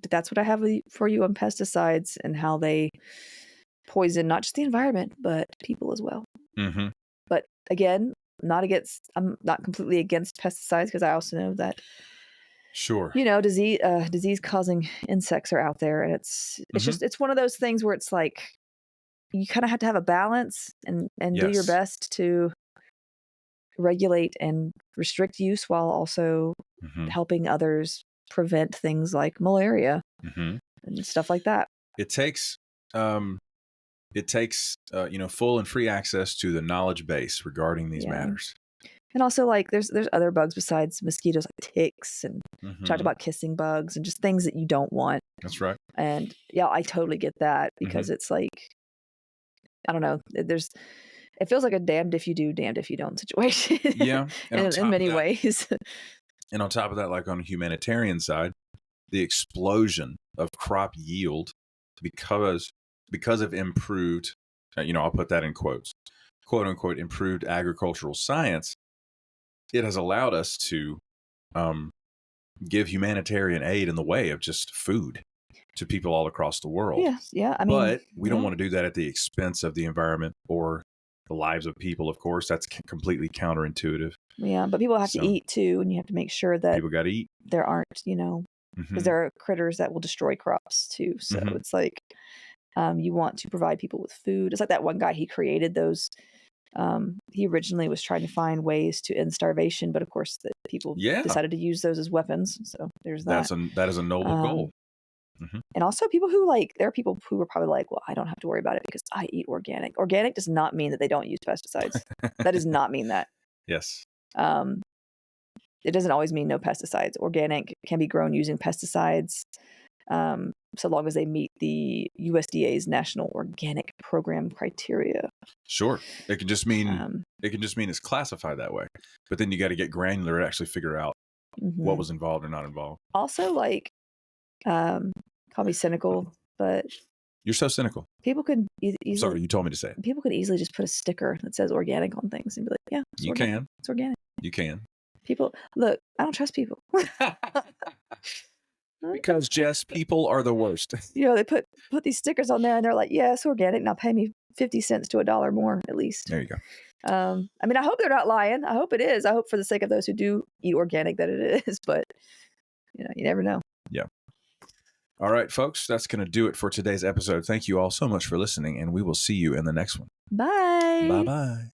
But that's what I have for you on pesticides and how they poison not just the environment, but people as well. Mm-hmm. But again, I'm not completely against pesticides because I also know that, you know, disease causing insects are out there, and it's just, it's one of those things where it's like you kind of have to have a balance and do your best to regulate and restrict use while also helping others prevent things like malaria and stuff like that. It takes full and free access to the knowledge base regarding these matters. And also, like, there's other bugs besides mosquitoes, like ticks, and talked about kissing bugs and just things that you don't want. That's right. And yeah, I totally get that because it's like, I don't know, it feels like a damned if you do, damned if you don't situation. Yeah. in many ways. And on top of that, like on a humanitarian side, the explosion of crop yield because of improved, I'll put that in quotes, quote unquote, improved agricultural science, it has allowed us to give humanitarian aid in the way of just food to people all across the world. Yeah. I mean, but we don't want to do that at the expense of the environment or the lives of people, of course. That's completely counterintuitive. Yeah, but people have to eat too, and you have to make sure that people got to eat. There aren't, because there are critters that will destroy crops too. So it's like you want to provide people with food. It's like that one guy, he created those. He originally was trying to find ways to end starvation, but of course, the people decided to use those as weapons. So there's that. That is a noble goal. And also people who there are people who are probably like, well, I don't have to worry about it because I eat organic. Organic does not mean that they don't use pesticides. That does not mean that. Yes. It doesn't always mean no pesticides. Organic can be grown using pesticides, so long as they meet the USDA's National Organic Program criteria. Sure. It can just mean it's classified that way. But then you got to get granular and actually figure out what was involved or not involved. Also, like, call me cynical, but you're so cynical. People could easily. Sorry, you told me to say it. People could easily just put a sticker that says organic on things and be like, "Yeah, you can. It's organic." You can. People, look, I don't trust people. Because Jess, people are the worst. They put these stickers on there and they're like, "Yeah, it's organic. Now pay me 50 cents to $1 more at least." There you go. I mean, I hope they're not lying. I hope it is. I hope for the sake of those who do eat organic that it is, but you never know. Yeah. All right, folks, that's going to do it for today's episode. Thank you all so much for listening, and we will see you in the next one. Bye. Bye-bye.